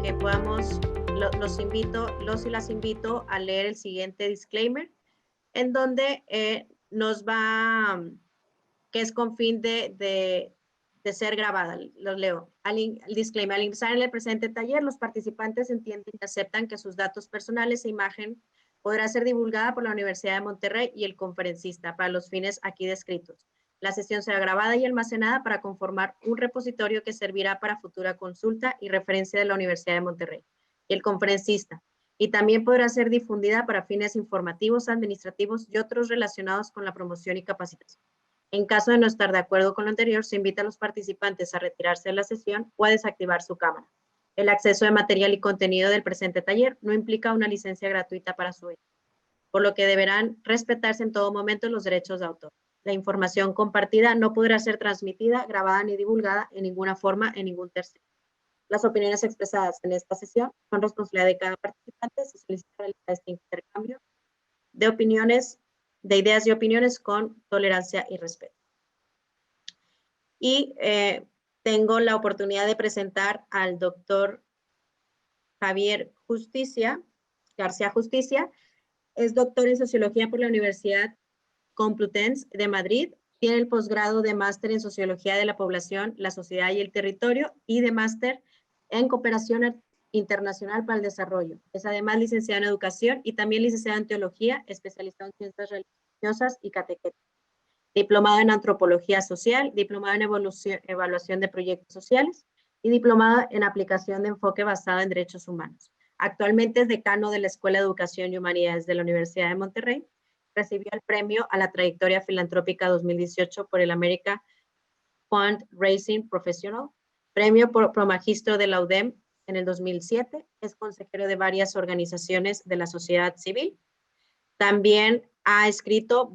que podamos, los y las invito a leer el siguiente disclaimer, en donde nos va, que es con fin de ser grabada. Los leo. El disclaimer: al ingresar en el presente taller, los participantes entienden y aceptan que sus datos personales e imagen podrá ser divulgada por la Universidad de Monterrey y el conferencista para los fines aquí descritos. La sesión será grabada y almacenada para conformar un repositorio que servirá para futura consulta y referencia de la Universidad de Monterrey y el conferencista, y también podrá ser difundida para fines informativos, administrativos y otros relacionados con la promoción y capacitación. En caso de no estar de acuerdo con lo anterior, se invita a los participantes a retirarse de la sesión o a desactivar su cámara. El acceso de material y contenido del presente taller no implica una licencia gratuita para su uso, por lo que deberán respetarse en todo momento los derechos de autor. La información compartida no podrá ser transmitida, grabada ni divulgada en ninguna forma en ningún tercero. Las opiniones expresadas en esta sesión son responsabilidad de cada participante. Se solicita realizar este intercambio de opiniones, de ideas y opiniones con tolerancia y respeto. Y tengo la oportunidad de presentar al doctor Javier García Justicia. Es doctor en Sociología por la Universidad Complutense de Madrid. Tiene el posgrado de máster en Sociología de la Población, la Sociedad y el Territorio y de máster en Cooperación Internacional para el Desarrollo. Es además licenciado en Educación y también licenciado en Teología, especializado en Ciencias Religiosas y Catequesis. Diplomado en Antropología Social, diplomado en Evaluación de Proyectos Sociales y diplomado en Aplicación de Enfoque basado en Derechos Humanos. Actualmente es decano de la Escuela de Educación y Humanidades de la Universidad de Monterrey. Recibió el premio a la trayectoria filantrópica 2018 por el America Fundraising Professional, premio por Promagistro de la UDEM en el 2007. Es consejero de varias organizaciones de la sociedad civil. También ha escrito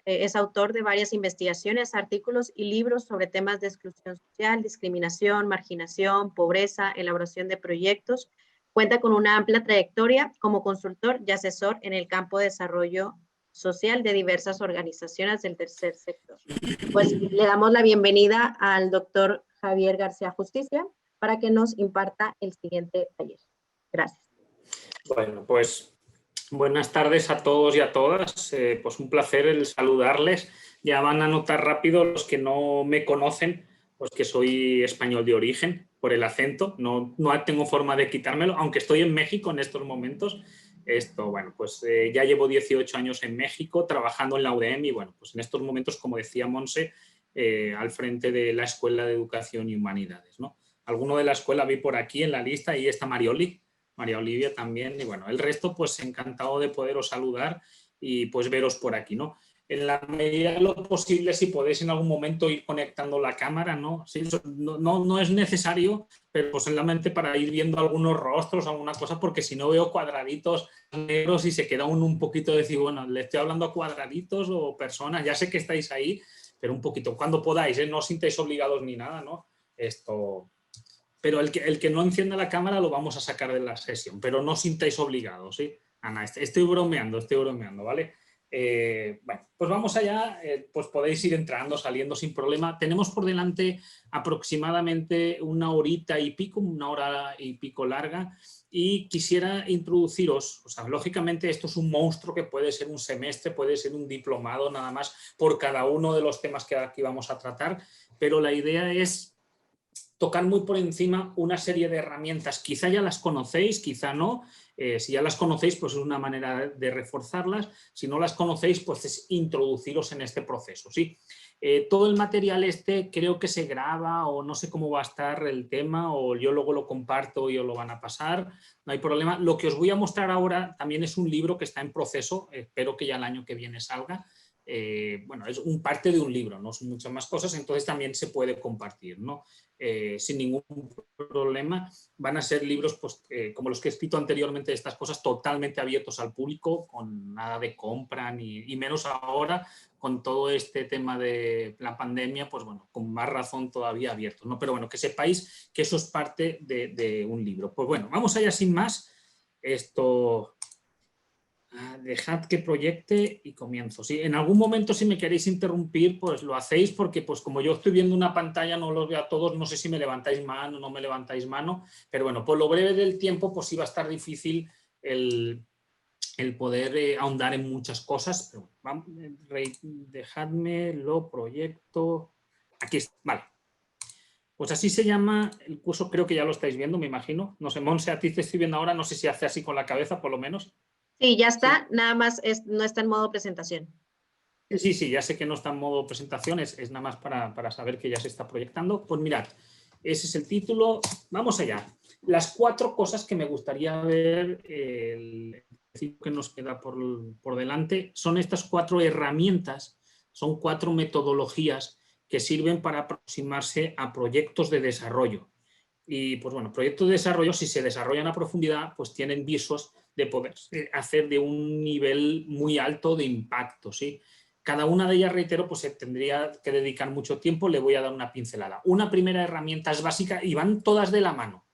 es autor de varias investigaciones, artículos y libros sobre temas de exclusión social, discriminación, marginación, pobreza, elaboración de proyectos. Cuenta con una amplia trayectoria como consultor y asesor en el campo de desarrollo social de diversas organizaciones del tercer sector. Pues le damos la bienvenida al doctor Javier García Justicia para que nos imparta el siguiente taller. Gracias. Bueno, pues buenas tardes a todos y a todas. Pues un placer el saludarles. Ya van a notar rápido los que no me conocen, pues que soy español de origen por el acento. No tengo forma de quitármelo, aunque estoy en México en estos momentos. Bueno, pues ya llevo 18 años en México trabajando en la UDEM y bueno, pues en estos momentos, como decía Monse, al frente de la Escuela de Educación y Humanidades, ¿no? Alguno de la escuela vi por aquí en la lista y está María Olivia también, y bueno, el resto pues encantado de poderos saludar y pues veros por aquí, ¿no? En la medida de lo posible, si podéis en algún momento ir conectando la cámara, ¿no? Sí, no es necesario, pero posiblemente para ir viendo algunos rostros, alguna cosa, porque si no veo cuadraditos negros y se queda uno un poquito de decir, bueno, ¿le estoy hablando a cuadraditos o personas? Ya sé que estáis ahí, pero un poquito, cuando podáis, ¿eh? No os sintáis obligados ni nada, ¿no? Pero el que no encienda la cámara lo vamos a sacar de la sesión, pero no os sintáis obligados, ¿sí? Ana, estoy bromeando, ¿vale? Bueno, pues vamos allá, pues podéis ir entrando, saliendo sin problema. Tenemos por delante aproximadamente una hora y pico larga, y quisiera introduciros, o sea, lógicamente esto es un monstruo que puede ser un semestre, puede ser un diplomado nada más por cada uno de los temas que aquí vamos a tratar, pero la idea es tocar muy por encima una serie de herramientas. Quizá ya las conocéis, quizá no. Si ya las conocéis, pues es una manera de reforzarlas. Si no las conocéis, pues es introduciros en este proceso, ¿sí? Todo el material creo que se graba o no sé cómo va a estar el tema, o yo luego lo comparto y os lo van a pasar. No hay problema. Lo que os voy a mostrar ahora también es un libro que está en proceso. Espero que ya el año que viene salga. Bueno, es parte de un libro, no son muchas más cosas, entonces también se puede compartir, ¿no? Sin ningún problema. Van a ser libros, pues, como los que he escrito anteriormente, estas cosas totalmente abiertos al público, con nada de compra, y menos ahora, con todo este tema de la pandemia, pues bueno, con más razón todavía abiertos, ¿no? Pero bueno, que sepáis que eso es parte de un libro. Pues bueno, vamos allá sin más. Dejad que proyecte y comienzo. ¿Sí? En algún momento, si me queréis interrumpir, pues lo hacéis, porque pues como yo estoy viendo una pantalla, no los veo a todos, no sé si me levantáis mano o no me levantáis mano, pero bueno, por lo breve del tiempo, pues iba a estar difícil el poder ahondar en muchas cosas. Pero vamos, dejadme lo proyecto. Aquí está, vale. Pues así se llama el curso, creo que ya lo estáis viendo, me imagino. No sé, Monse, a ti te estoy viendo ahora, no sé si hace así con la cabeza, por lo menos. Sí, ya Sí. está, nada más no está en modo presentación. Sí, ya sé que no está en modo presentación, es nada más para saber que ya se está proyectando. Pues mirad, ese es el título. Vamos allá. Las 4 cosas que me gustaría ver, el que nos queda por delante, son estas 4 herramientas, son 4 metodologías que sirven para aproximarse a proyectos de desarrollo. Y pues bueno, proyectos de desarrollo, si se desarrollan a profundidad, pues tienen visos de poder hacer de un nivel muy alto de impacto, ¿sí? Cada una de ellas, reitero, pues se tendría que dedicar mucho tiempo, le voy a dar una pincelada. Una primera herramienta es básica y van todas de la mano.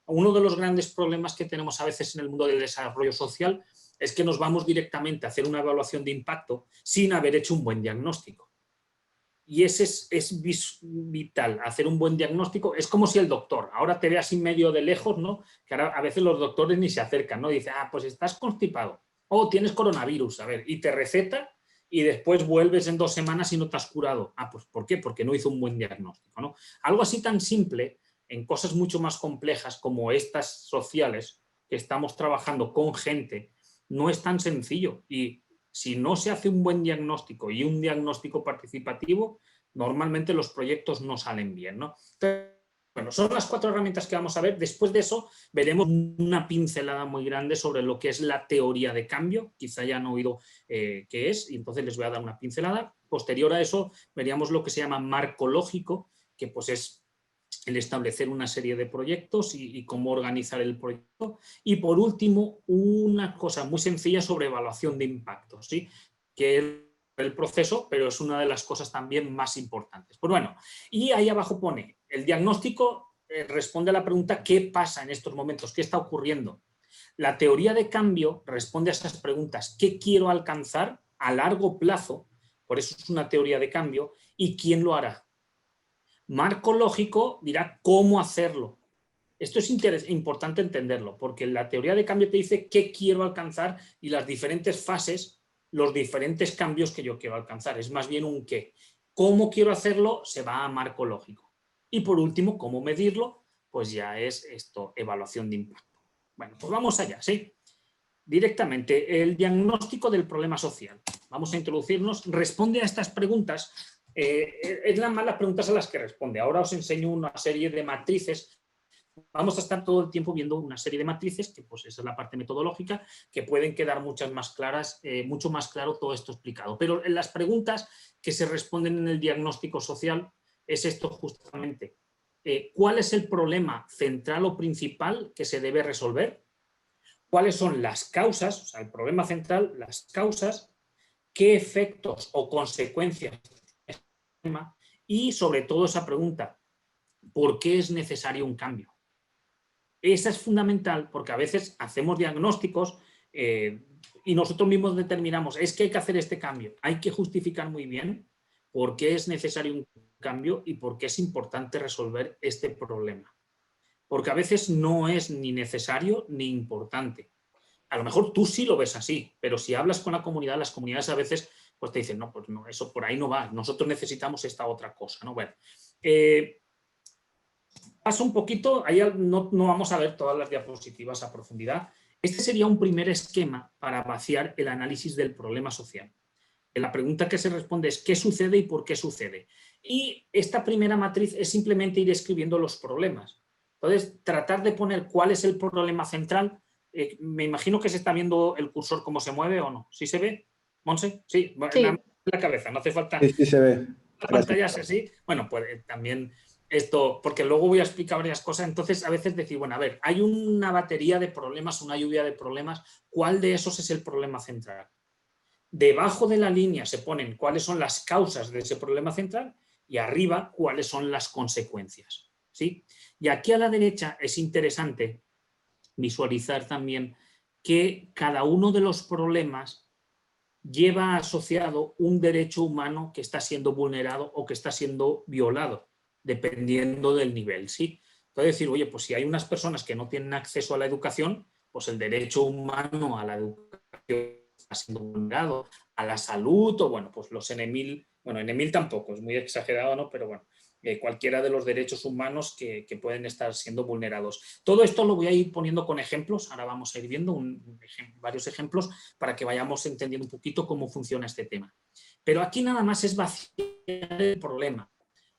Uno de los grandes problemas que tenemos a veces en el mundo del desarrollo social es que nos vamos directamente a hacer una evaluación de impacto sin haber hecho un buen diagnóstico. Y ese es vital, hacer un buen diagnóstico. Es como si el doctor ahora te ve así medio de lejos, ¿no? Que ahora a veces los doctores ni se acercan, ¿no? Dice, pues estás constipado o tienes coronavirus, a ver, y te receta y después vuelves en 2 semanas y no te has curado. Pues ¿por qué? Porque no hizo un buen diagnóstico, ¿no? Algo así tan simple en cosas mucho más complejas como estas sociales que estamos trabajando con gente, no es tan sencillo. Y si no se hace un buen diagnóstico y un diagnóstico participativo, normalmente los proyectos no salen bien, ¿no? Entonces, bueno, son las 4 herramientas que vamos a ver. Después de eso, veremos una pincelada muy grande sobre lo que es la teoría de cambio. Quizá ya han oído qué es, y entonces les voy a dar una pincelada. Posterior a eso, veríamos lo que se llama marco lógico, que pues es el establecer una serie de proyectos y cómo organizar el proyecto. Y por último, una cosa muy sencilla sobre evaluación de impacto, ¿sí? Que es el proceso, pero es una de las cosas también más importantes. Pues bueno, y ahí abajo pone, el diagnóstico responde a la pregunta ¿qué pasa en estos momentos? ¿Qué está ocurriendo? La teoría de cambio responde a esas preguntas ¿qué quiero alcanzar a largo plazo? Por eso es una teoría de cambio. ¿Y quién lo hará? Marco lógico dirá cómo hacerlo. Esto es importante entenderlo, porque la teoría de cambio te dice qué quiero alcanzar y las diferentes fases, los diferentes cambios que yo quiero alcanzar. Es más bien un qué. ¿Cómo quiero hacerlo? Se va a marco lógico. Y por último, ¿cómo medirlo? Pues ya es esto, evaluación de impacto. Bueno, pues vamos allá, ¿sí? Directamente, el diagnóstico del problema social. Vamos a introducirnos, responde a estas preguntas. Es las malas preguntas a las que responde. Ahora os enseño una serie de matrices. Vamos a estar todo el tiempo viendo una serie de matrices, que pues esa es la parte metodológica, que pueden quedar muchas más claras, mucho más claro todo esto explicado. Pero en las preguntas que se responden en el diagnóstico social es esto justamente. ¿Cuál es el problema central o principal que se debe resolver? ¿Cuáles son las causas, o sea, el problema central, las causas, qué efectos o consecuencias y sobre todo esa pregunta, ¿por qué es necesario un cambio? Esa es fundamental porque a veces hacemos diagnósticos y nosotros mismos determinamos, es que hay que hacer este cambio, hay que justificar muy bien por qué es necesario un cambio y por qué es importante resolver este problema. Porque a veces no es ni necesario ni importante. A lo mejor tú sí lo ves así, pero si hablas con la comunidad, las comunidades a veces pues te dicen, no, pues no, eso por ahí no va, nosotros necesitamos esta otra cosa, ¿no? Bueno, paso un poquito, ahí no vamos a ver todas las diapositivas a profundidad. Este sería un primer esquema para vaciar el análisis del problema social. La pregunta que se responde es ¿qué sucede y por qué sucede? Y esta primera matriz es simplemente ir escribiendo los problemas. Entonces, tratar de poner cuál es el problema central. Me imagino que se está viendo el cursor cómo se mueve o no. ¿Sí se ve, Monse? Sí, Sí. la cabeza, no hace falta. Sí, sí se ve. La Gracias. pantalla es así. Bueno, pues también esto, porque luego voy a explicar varias cosas, entonces a veces decir, bueno, a ver, hay una batería de problemas, una lluvia de problemas, ¿cuál de esos es el problema central? Debajo de la línea se ponen cuáles son las causas de ese problema central y arriba cuáles son las consecuencias, ¿sí? Y aquí a la derecha es interesante visualizar también que cada uno de los problemas lleva asociado un derecho humano que está siendo vulnerado o que está siendo violado, dependiendo del nivel, ¿sí? Entonces decir, oye, pues si hay unas personas que no tienen acceso a la educación, pues el derecho humano a la educación está siendo vulnerado, a la salud, o bueno, pues los N.1000, bueno, N.1000 tampoco, es muy exagerado, ¿no? Pero bueno, cualquiera de los derechos humanos que pueden estar siendo vulnerados. Todo esto lo voy a ir poniendo con ejemplos, ahora vamos a ir viendo varios ejemplos para que vayamos entendiendo un poquito cómo funciona este tema. Pero aquí nada más es vaciar el problema.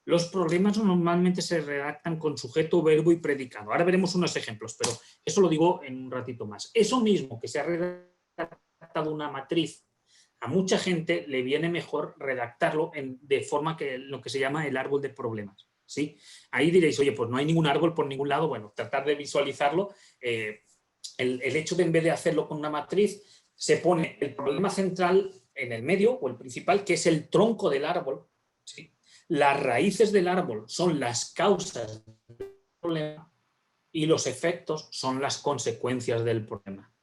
Los problemas normalmente se redactan con sujeto, verbo y predicado. Ahora veremos unos ejemplos, pero eso lo digo en un ratito más. Eso mismo que se ha redactado una matriz, a mucha gente le viene mejor redactarlo de forma que lo que se llama el árbol de problemas, ¿sí? Ahí diréis, oye, pues no hay ningún árbol por ningún lado. Bueno, tratar de visualizarlo. El hecho de, en vez de hacerlo con una matriz, se pone el problema central en el medio, o el principal, que es el tronco del árbol, ¿sí? Las raíces del árbol son las causas del problema y los efectos son las consecuencias del problema.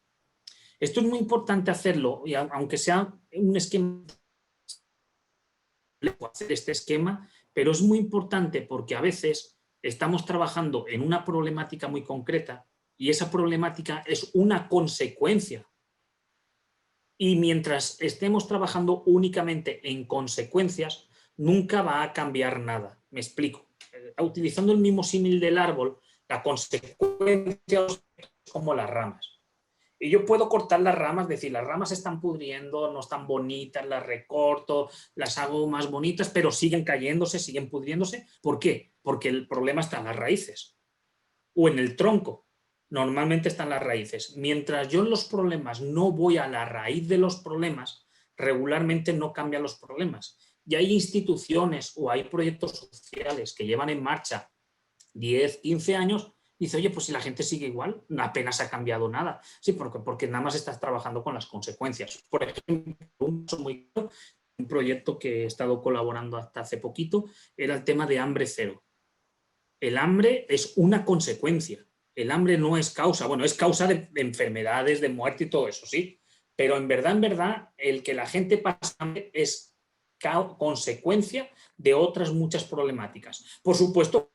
Esto es muy importante hacerlo, y aunque sea un esquema, hacer este esquema, pero es muy importante porque a veces estamos trabajando en una problemática muy concreta y esa problemática es una consecuencia. Y mientras estemos trabajando únicamente en consecuencias, nunca va a cambiar nada. Me explico. Utilizando el mismo símil del árbol, la consecuencia es como las ramas. Y yo puedo cortar las ramas, decir, las ramas se están pudriendo, no están bonitas, las recorto, las hago más bonitas, pero siguen cayéndose, siguen pudriéndose. ¿Por qué? Porque el problema está en las raíces o en el tronco. Normalmente están las raíces. Mientras yo en los problemas no voy a la raíz de los problemas, regularmente no cambian los problemas. Y hay instituciones o hay proyectos sociales que llevan en marcha 10, 15 años, dice, oye, pues si la gente sigue igual, apenas ha cambiado nada. Sí, porque nada más estás trabajando con las consecuencias. Por ejemplo, un proyecto que he estado colaborando hasta hace poquito era el tema de hambre cero. El hambre es una consecuencia. El hambre no es causa. Bueno, es causa de enfermedades, de muerte y todo eso, sí. Pero en verdad, el que la gente pase hambre es consecuencia de otras muchas problemáticas. Por supuesto,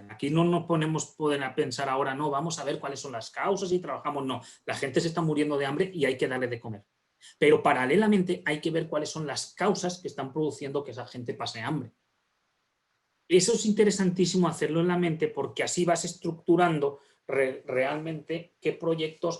aquí no nos poder a pensar ahora, no, vamos a ver cuáles son las causas y trabajamos, no. La gente se está muriendo de hambre y hay que darle de comer. Pero paralelamente hay que ver cuáles son las causas que están produciendo que esa gente pase hambre. Eso es interesantísimo hacerlo en la mente porque así vas estructurando realmente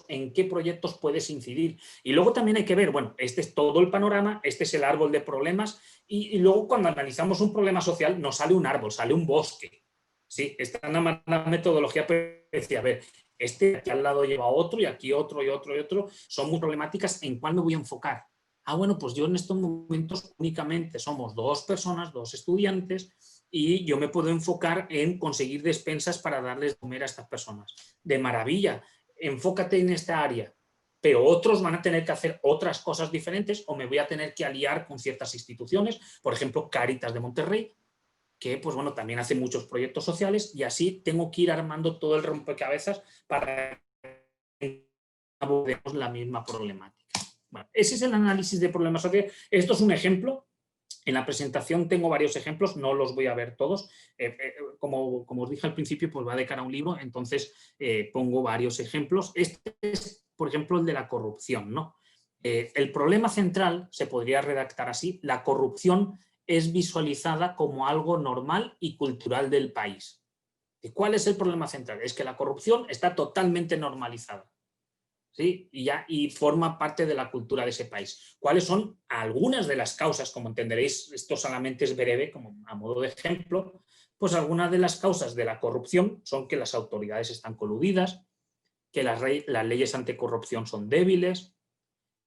en qué proyectos puedes incidir. Y luego también hay que ver, bueno, este es todo el panorama, este es el árbol de problemas y luego cuando analizamos un problema social no sale un árbol, sale un bosque. Sí, esta es una metodología, pero decía, a ver, este aquí al lado lleva otro y aquí otro y otro y otro, son muy problemáticas, ¿en cuál me voy a enfocar? Ah, bueno, pues yo en estos momentos únicamente somos 2 personas, 2 estudiantes, y yo me puedo enfocar en conseguir despensas para darles de comer a estas personas. De maravilla, enfócate en esta área, pero otros van a tener que hacer otras cosas diferentes o me voy a tener que aliar con ciertas instituciones, por ejemplo, Cáritas de Monterrey, que pues bueno, también hace muchos proyectos sociales y así tengo que ir armando todo el rompecabezas para que abordemos la misma problemática. Bueno, ese es el análisis de problemas sociales. Esto es un ejemplo. En la presentación tengo varios ejemplos, no los voy a ver todos. Como os dije al principio, pues va de cara a un libro, entonces pongo varios ejemplos. Este es, por ejemplo, el de la corrupción, ¿no? El problema central se podría redactar así: la corrupción es visualizada como algo normal y cultural del país. ¿Y cuál es el problema central? Es que la corrupción está totalmente normalizada. ¿Sí? Y forma parte de la cultura de ese país. ¿Cuáles son algunas de las causas? Como entenderéis, esto solamente es breve, como a modo de ejemplo, pues algunas de las causas de la corrupción son que las autoridades están coludidas, que las leyes anticorrupción son débiles,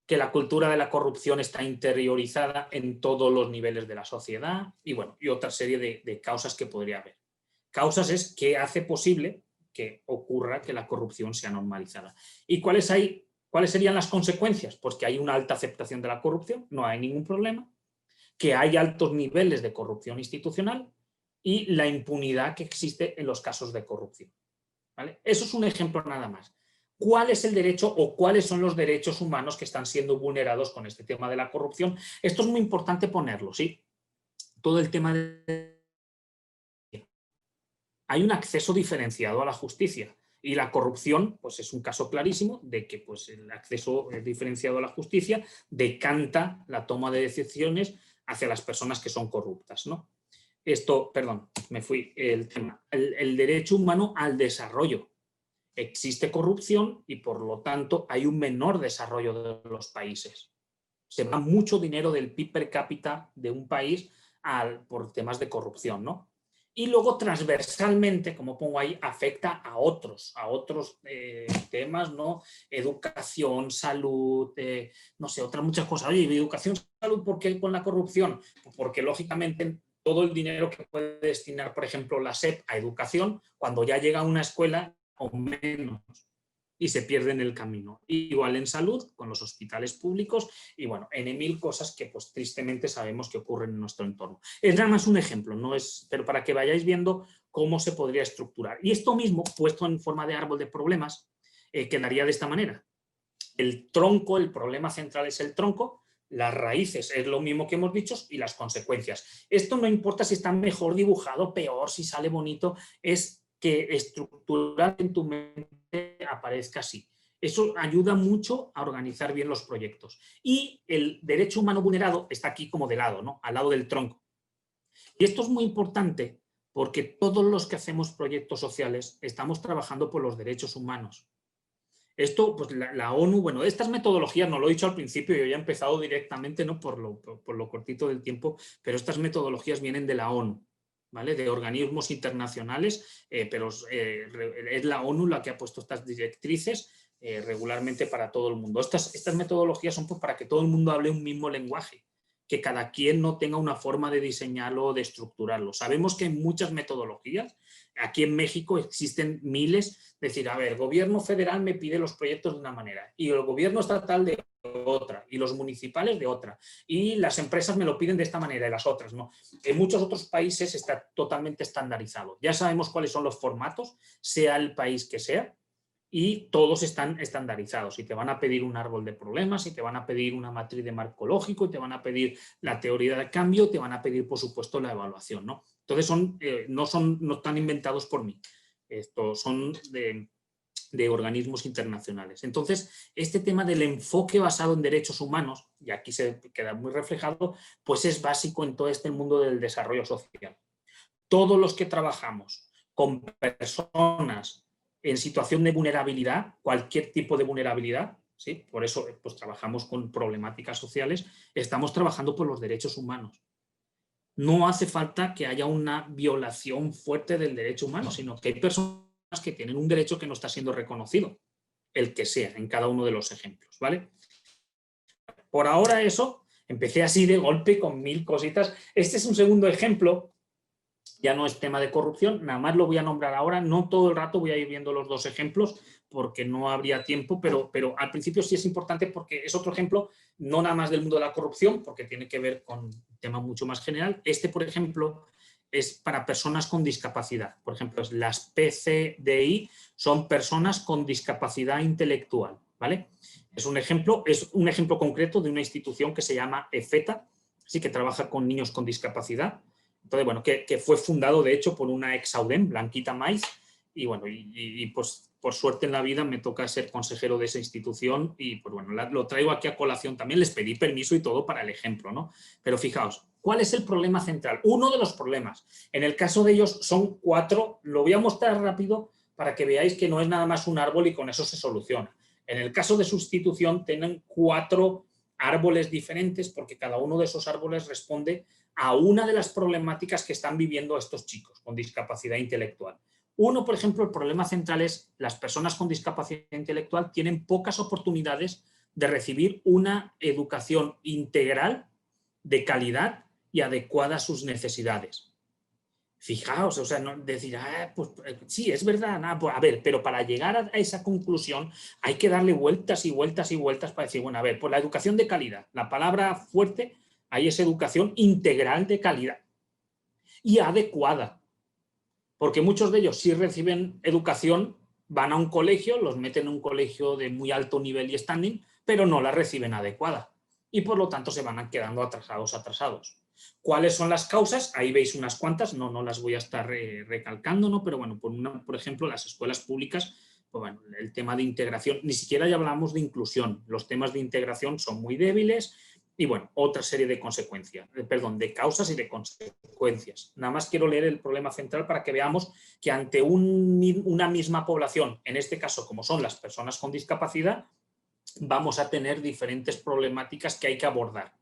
que la cultura de la corrupción está interiorizada en todos los niveles de la sociedad y, bueno, y otra serie de causas que podría haber. Causas es qué hace posible que ocurra que la corrupción sea normalizada. ¿Y cuáles serían las consecuencias? Pues que hay una alta aceptación de la corrupción, no hay ningún problema, que hay altos niveles de corrupción institucional y la impunidad que existe en los casos de corrupción. ¿Vale? Eso es un ejemplo nada más. cuál es el derecho o cuáles son los derechos humanos que están siendo vulnerados con este tema de la corrupción. Esto es muy importante ponerlo, ¿sí? Todo el tema de... Hay un acceso diferenciado a la justicia y la corrupción pues es un caso clarísimo de que pues, el acceso diferenciado a la justicia decanta la toma de decisiones hacia las personas que son corruptas, ¿no? Esto, perdón, me fui, el tema. El derecho humano al desarrollo. Existe corrupción y por lo tanto hay un menor desarrollo de los países. Se va mucho dinero del PIB per cápita de un país por temas de corrupción, ¿no? Y luego transversalmente, como pongo ahí, afecta a otros temas, ¿no? Educación, salud, no sé, otras muchas cosas. Oye, educación, salud, ¿por qué con la corrupción? Porque lógicamente todo el dinero que puede destinar, por ejemplo, la SEP a educación, cuando ya llega a una escuela, o menos, y se pierde en el camino. Igual en salud, con los hospitales públicos, y bueno, en mil cosas que pues tristemente sabemos que ocurren en nuestro entorno. Es nada más un ejemplo, no es, pero para que vayáis viendo cómo se podría estructurar. Y esto mismo, puesto en forma de árbol de problemas, quedaría de esta manera. El tronco, el problema central es el tronco, las raíces es lo mismo que hemos dicho y las consecuencias. Esto no importa si está mejor dibujado, peor, si sale bonito, es que estructural en tu mente aparezca así. Eso ayuda mucho a organizar bien los proyectos. Y el derecho humano vulnerado está aquí como de lado, ¿no? Al lado del tronco. Y esto es muy importante porque todos los que hacemos proyectos sociales estamos trabajando por los derechos humanos. Esto, pues la ONU, bueno, estas metodologías, no lo he dicho al principio, yo ya he empezado directamente, ¿no? por lo cortito del tiempo, pero estas metodologías vienen de la ONU, ¿vale? De organismos internacionales, pero es la ONU la que ha puesto estas directrices regularmente para todo el mundo. Estas metodologías son pues, para que todo el mundo hable un mismo lenguaje, que cada quien no tenga una forma de diseñarlo o de estructurarlo. Sabemos que hay muchas metodologías. Aquí en México existen miles. Es decir, a ver, el gobierno federal me pide los proyectos de una manera y el gobierno estatal de otra y los municipales de otra y las empresas me lo piden de esta manera y las otras no. En muchos otros países está totalmente estandarizado. Ya sabemos cuáles son los formatos, sea el país que sea, y todos están estandarizados y te van a pedir un árbol de problemas y te van a pedir una matriz de marco lógico y te van a pedir la teoría de cambio y te van a pedir, por supuesto, la evaluación, ¿no? Entonces no están inventados por mí, estos son de organismos internacionales. Entonces, este tema del enfoque basado en derechos humanos, y aquí se queda muy reflejado, pues es básico en todo este mundo del desarrollo social. Todos los que trabajamos con personas en situación de vulnerabilidad, cualquier tipo de vulnerabilidad, ¿sí? Por eso pues, trabajamos con problemáticas sociales, estamos trabajando por los derechos humanos. No hace falta que haya una violación fuerte del derecho humano, sino que hay personas que tienen un derecho que no está siendo reconocido, el que sea, en cada uno de los ejemplos, ¿vale? Por ahora eso, empecé así de golpe con mil cositas. Este es un segundo ejemplo. Ya no es tema de corrupción, nada más lo voy a nombrar ahora, no todo el rato voy a ir viendo los dos ejemplos porque no habría tiempo, pero al principio sí es importante porque es otro ejemplo, no nada más del mundo de la corrupción, porque tiene que ver con un tema mucho más general. Este, por ejemplo, es para personas con discapacidad. Por ejemplo, las PCDI son personas con discapacidad intelectual, ¿vale? Es un ejemplo concreto de una institución que se llama EFETA, sí, que trabaja con niños con discapacidad. Entonces, bueno, que fue fundado, de hecho, por una ex-AUDEM, Blanquita Maiz, y bueno, pues por suerte en la vida me toca ser consejero de esa institución y pues bueno, lo traigo aquí a colación también, les pedí permiso y todo para el ejemplo, ¿no? Pero fijaos, ¿cuál es el problema central? Uno de los problemas. En el caso de ellos son 4, lo voy a mostrar rápido para que veáis que no es nada más un árbol y con eso se soluciona. En el caso de sustitución tienen 4 árboles diferentes porque cada uno de esos árboles responde a una de las problemáticas que están viviendo estos chicos con discapacidad intelectual. Uno, por ejemplo, el problema central es las personas con discapacidad intelectual tienen pocas oportunidades de recibir una educación integral de calidad y adecuada a sus necesidades. Fijaos, o sea, no decir, pues sí, es verdad, pues, a ver, pero para llegar a esa conclusión hay que darle vueltas y vueltas y vueltas para decir, bueno, a ver, pues la educación de calidad, la palabra fuerte, ahí es educación integral de calidad y adecuada, porque muchos de ellos sí reciben educación, van a un colegio, los meten en un colegio de muy alto nivel y standing, pero no la reciben adecuada. Y por lo tanto se van quedando atrasados. ¿Cuáles son las causas? Ahí veis unas cuantas, no las voy a estar recalcando, ¿no? Pero bueno, por ejemplo, las escuelas públicas, pues bueno, el tema de integración, ni siquiera ya hablamos de inclusión, los temas de integración son muy débiles y bueno, otra serie de consecuencias, de causas y de consecuencias. Nada más quiero leer el problema central para que veamos que ante una misma población, en este caso como son las personas con discapacidad, vamos a tener diferentes problemáticas que hay que abordar.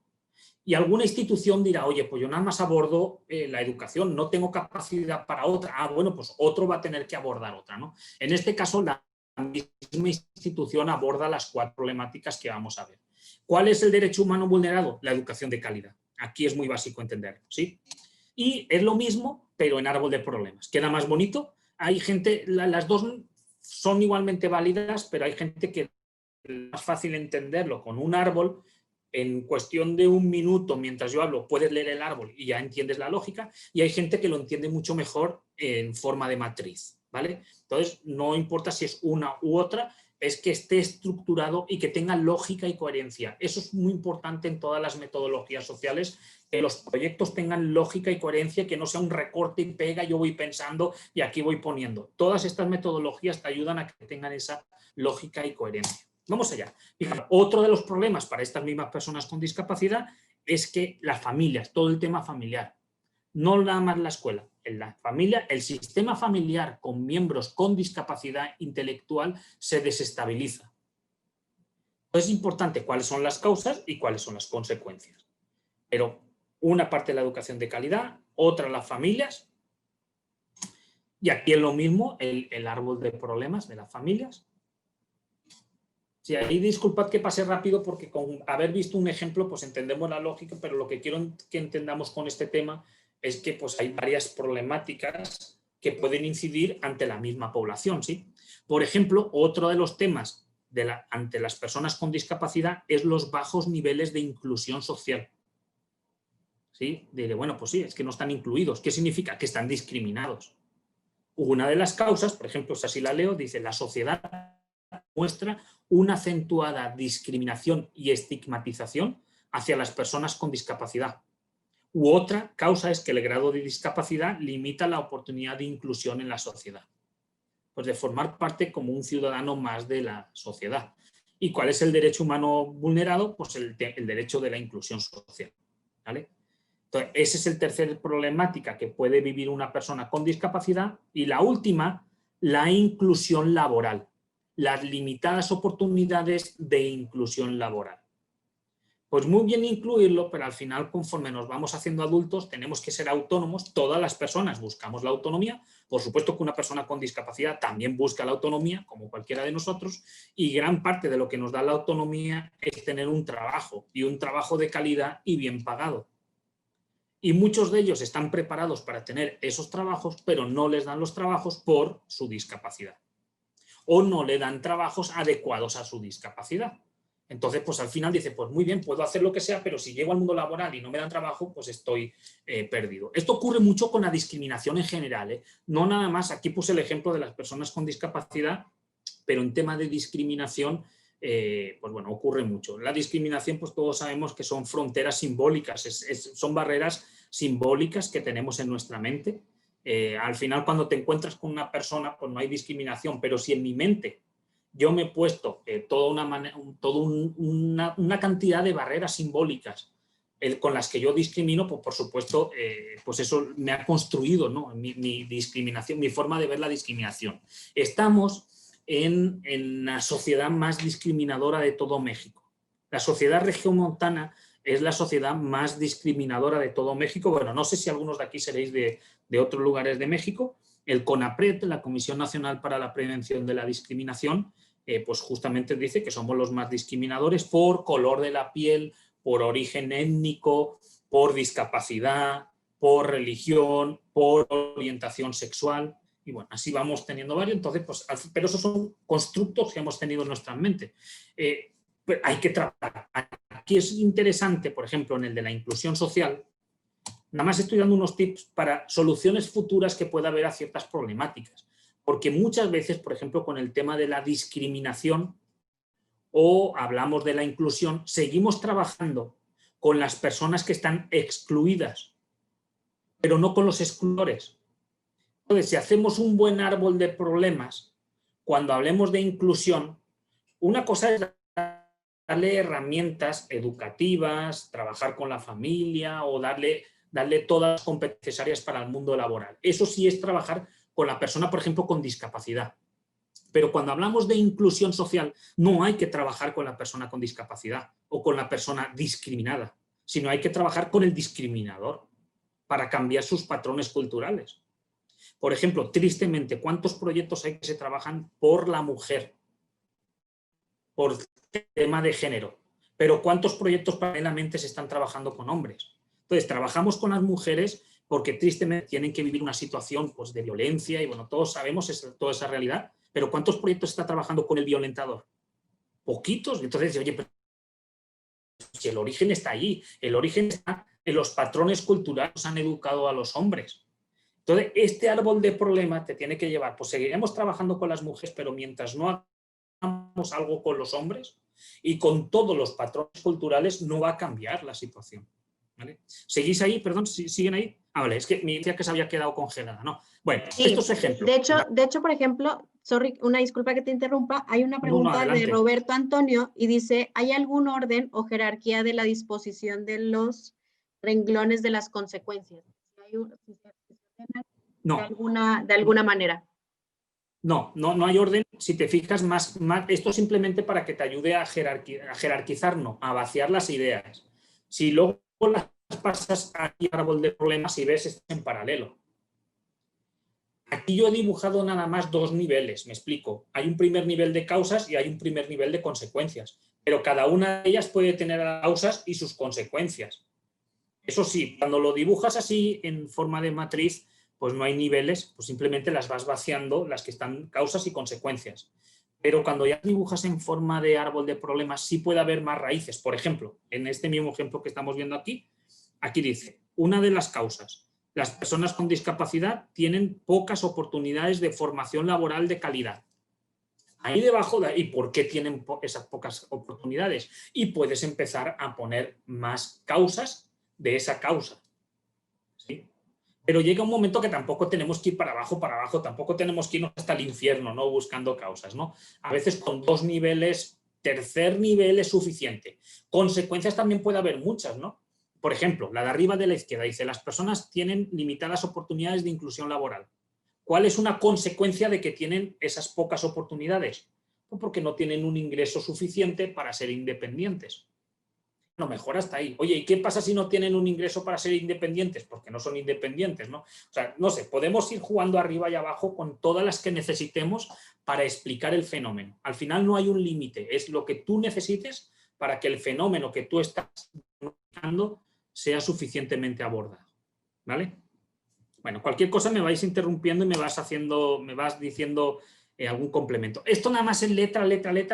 Y alguna institución dirá, oye, pues yo nada más abordo la educación, no tengo capacidad para otra. Ah, bueno, pues otro va a tener que abordar otra, ¿no? En este caso, la misma institución aborda las 4 problemáticas que vamos a ver. ¿Cuál es el derecho humano vulnerado? La educación de calidad. Aquí es muy básico entenderlo, ¿sí? Y es lo mismo, pero en árbol de problemas. ¿Queda más bonito? Hay gente, las dos son igualmente válidas, pero hay gente que es más fácil entenderlo con un árbol. En cuestión de un minuto, mientras yo hablo, puedes leer el árbol y ya entiendes la lógica, y hay gente que lo entiende mucho mejor en forma de matriz, ¿vale? Entonces, no importa si es una u otra, es que esté estructurado y que tenga lógica y coherencia. Eso es muy importante en todas las metodologías sociales, que los proyectos tengan lógica y coherencia, que no sea un recorte y pega, yo voy pensando y aquí voy poniendo. Todas estas metodologías te ayudan a que tengan esa lógica y coherencia. Vamos allá. Fíjate, otro de los problemas para estas mismas personas con discapacidad es que las familias, todo el tema familiar, no nada más la escuela, en la familia, el sistema familiar con miembros con discapacidad intelectual se desestabiliza. Entonces es importante cuáles son las causas y cuáles son las consecuencias. Pero una parte de la educación de calidad, otra las familias, y aquí es lo mismo, el árbol de problemas de las familias. Sí, ahí disculpad que pase rápido porque con haber visto un ejemplo pues entendemos la lógica, pero lo que quiero que entendamos con este tema es que pues hay varias problemáticas que pueden incidir ante la misma población, ¿sí? Por ejemplo, otro de los temas ante las personas con discapacidad es los bajos niveles de inclusión social. ¿Sí? Diré, bueno, pues sí, es que no están incluidos. ¿Qué significa? Que están discriminados. Una de las causas, por ejemplo, si así la leo, dice, la sociedad muestra una acentuada discriminación y estigmatización hacia las personas con discapacidad. U otra causa es que el grado de discapacidad limita la oportunidad de inclusión en la sociedad. Pues de formar parte como un ciudadano más de la sociedad. ¿Y cuál es el derecho humano vulnerado? Pues el derecho de la inclusión social. ¿Vale? Entonces, ese es el tercer problemática que puede vivir una persona con discapacidad. Y la última, la inclusión laboral. Las limitadas oportunidades de inclusión laboral. Pues muy bien incluirlo, pero al final, conforme nos vamos haciendo adultos, tenemos que ser autónomos. Todas las personas buscamos la autonomía. Por supuesto que una persona con discapacidad también busca la autonomía, como cualquiera de nosotros, y gran parte de lo que nos da la autonomía es tener un trabajo, y un trabajo de calidad y bien pagado. Y muchos de ellos están preparados para tener esos trabajos, pero no les dan los trabajos por su discapacidad. O no le dan trabajos adecuados a su discapacidad. Entonces, pues al final dice, pues muy bien, puedo hacer lo que sea, pero si llego al mundo laboral y no me dan trabajo, pues estoy perdido. Esto ocurre mucho con la discriminación en general, no nada más, aquí puse el ejemplo de las personas con discapacidad, pero en tema de discriminación, pues bueno, ocurre mucho. La discriminación, pues todos sabemos que son fronteras simbólicas, son barreras simbólicas que tenemos en nuestra mente. Al final, cuando te encuentras con una persona, pues no hay discriminación, pero si en mi mente yo me he puesto toda una cantidad de barreras simbólicas con las que yo discrimino, pues por supuesto, pues eso me ha construido, ¿no? mi discriminación, mi forma de ver la discriminación. Estamos en la sociedad más discriminadora de todo México. La sociedad regiomontana es la sociedad más discriminadora de todo México. Bueno, no sé si algunos de aquí seréis de otros lugares de México. El CONAPRED, la Comisión Nacional para la Prevención de la Discriminación, pues justamente dice que somos los más discriminadores por color de la piel, por origen étnico, por discapacidad, por religión, por orientación sexual. Y bueno, así vamos teniendo varios. Entonces, pues, pero esos son constructos que hemos tenido en nuestra mente. Hay que tratar. Aquí es interesante, por ejemplo, en el de la inclusión social, nada más estoy dando unos tips para soluciones futuras que pueda haber a ciertas problemáticas. Porque muchas veces, por ejemplo, con el tema de la discriminación o hablamos de la inclusión, seguimos trabajando con las personas que están excluidas, pero no con los excluidores. Entonces, si hacemos un buen árbol de problemas, cuando hablemos de inclusión, una cosa es darle herramientas educativas, trabajar con la familia o darle todas las competencias necesarias para el mundo laboral. Eso sí es trabajar con la persona, por ejemplo, con discapacidad. Pero cuando hablamos de inclusión social, no hay que trabajar con la persona con discapacidad o con la persona discriminada, sino hay que trabajar con el discriminador para cambiar sus patrones culturales. Por ejemplo, tristemente, ¿cuántos proyectos hay que se trabajan por la mujer? Por tema de género. Pero ¿cuántos proyectos paralelamente se están trabajando con hombres? Entonces, trabajamos con las mujeres porque tristemente tienen que vivir una situación pues, de violencia y bueno, todos sabemos toda esa realidad, pero ¿cuántos proyectos está trabajando con el violentador? Poquitos. Entonces, oye, pero si el origen está allí, el origen está en los patrones culturales que han educado a los hombres. Entonces, este árbol de problemas te tiene que llevar, pues seguiremos trabajando con las mujeres, pero mientras no hagamos algo con los hombres y con todos los patrones culturales, no va a cambiar la situación. ¿Vale? ¿Seguís ahí? Perdón, ¿siguen ahí? Ah, vale, es que me decía que se había quedado congelada, ¿no? Bueno, sí, estos ejemplos. De hecho, por ejemplo, sorry, una disculpa que te interrumpa, hay una pregunta no, de Roberto Antonio y dice, ¿hay algún orden o jerarquía de la disposición de los renglones de las consecuencias? No. De alguna manera. No hay orden. Si te fijas, más esto simplemente para que te ayude a jerarquizar, no, a vaciar las ideas. Si luego las pasas aquí al árbol de problemas y ves esto en paralelo. Aquí yo he dibujado nada más dos niveles, me explico. Hay un primer nivel de causas y hay un primer nivel de consecuencias. Pero cada una de ellas puede tener causas y sus consecuencias. Eso sí, cuando lo dibujas así en forma de matriz, pues no hay niveles, pues simplemente las vas vaciando, las que están causas y consecuencias. Pero cuando ya dibujas en forma de árbol de problemas, sí puede haber más raíces. Por ejemplo, en este mismo ejemplo que estamos viendo aquí, aquí dice, una de las causas, las personas con discapacidad tienen pocas oportunidades de formación laboral de calidad. Ahí debajo, ¿y por qué tienen esas pocas oportunidades? Y puedes empezar a poner más causas de esa causa. ¿Sí? Pero llega un momento que tampoco tenemos que ir para abajo, tampoco tenemos que irnos hasta el infierno, ¿no? Buscando causas, ¿no? A veces con dos niveles, tercer nivel es suficiente. Consecuencias también puede haber muchas, ¿no? Por ejemplo, la de arriba de la izquierda dice, las personas tienen limitadas oportunidades de inclusión laboral. ¿Cuál es una consecuencia de que tienen esas pocas oportunidades? Pues porque no tienen un ingreso suficiente para ser independientes. No, mejor hasta ahí. Oye, ¿y qué pasa si no tienen un ingreso para ser independientes? Porque no son independientes, ¿no? O sea, no sé, podemos ir jugando arriba y abajo con todas las que necesitemos para explicar el fenómeno. Al final no hay un límite, es lo que tú necesites para que el fenómeno que tú estás buscando sea suficientemente abordado. ¿Vale? Bueno, cualquier cosa me vais interrumpiendo y me vas diciendo algún complemento. Esto nada más es letra,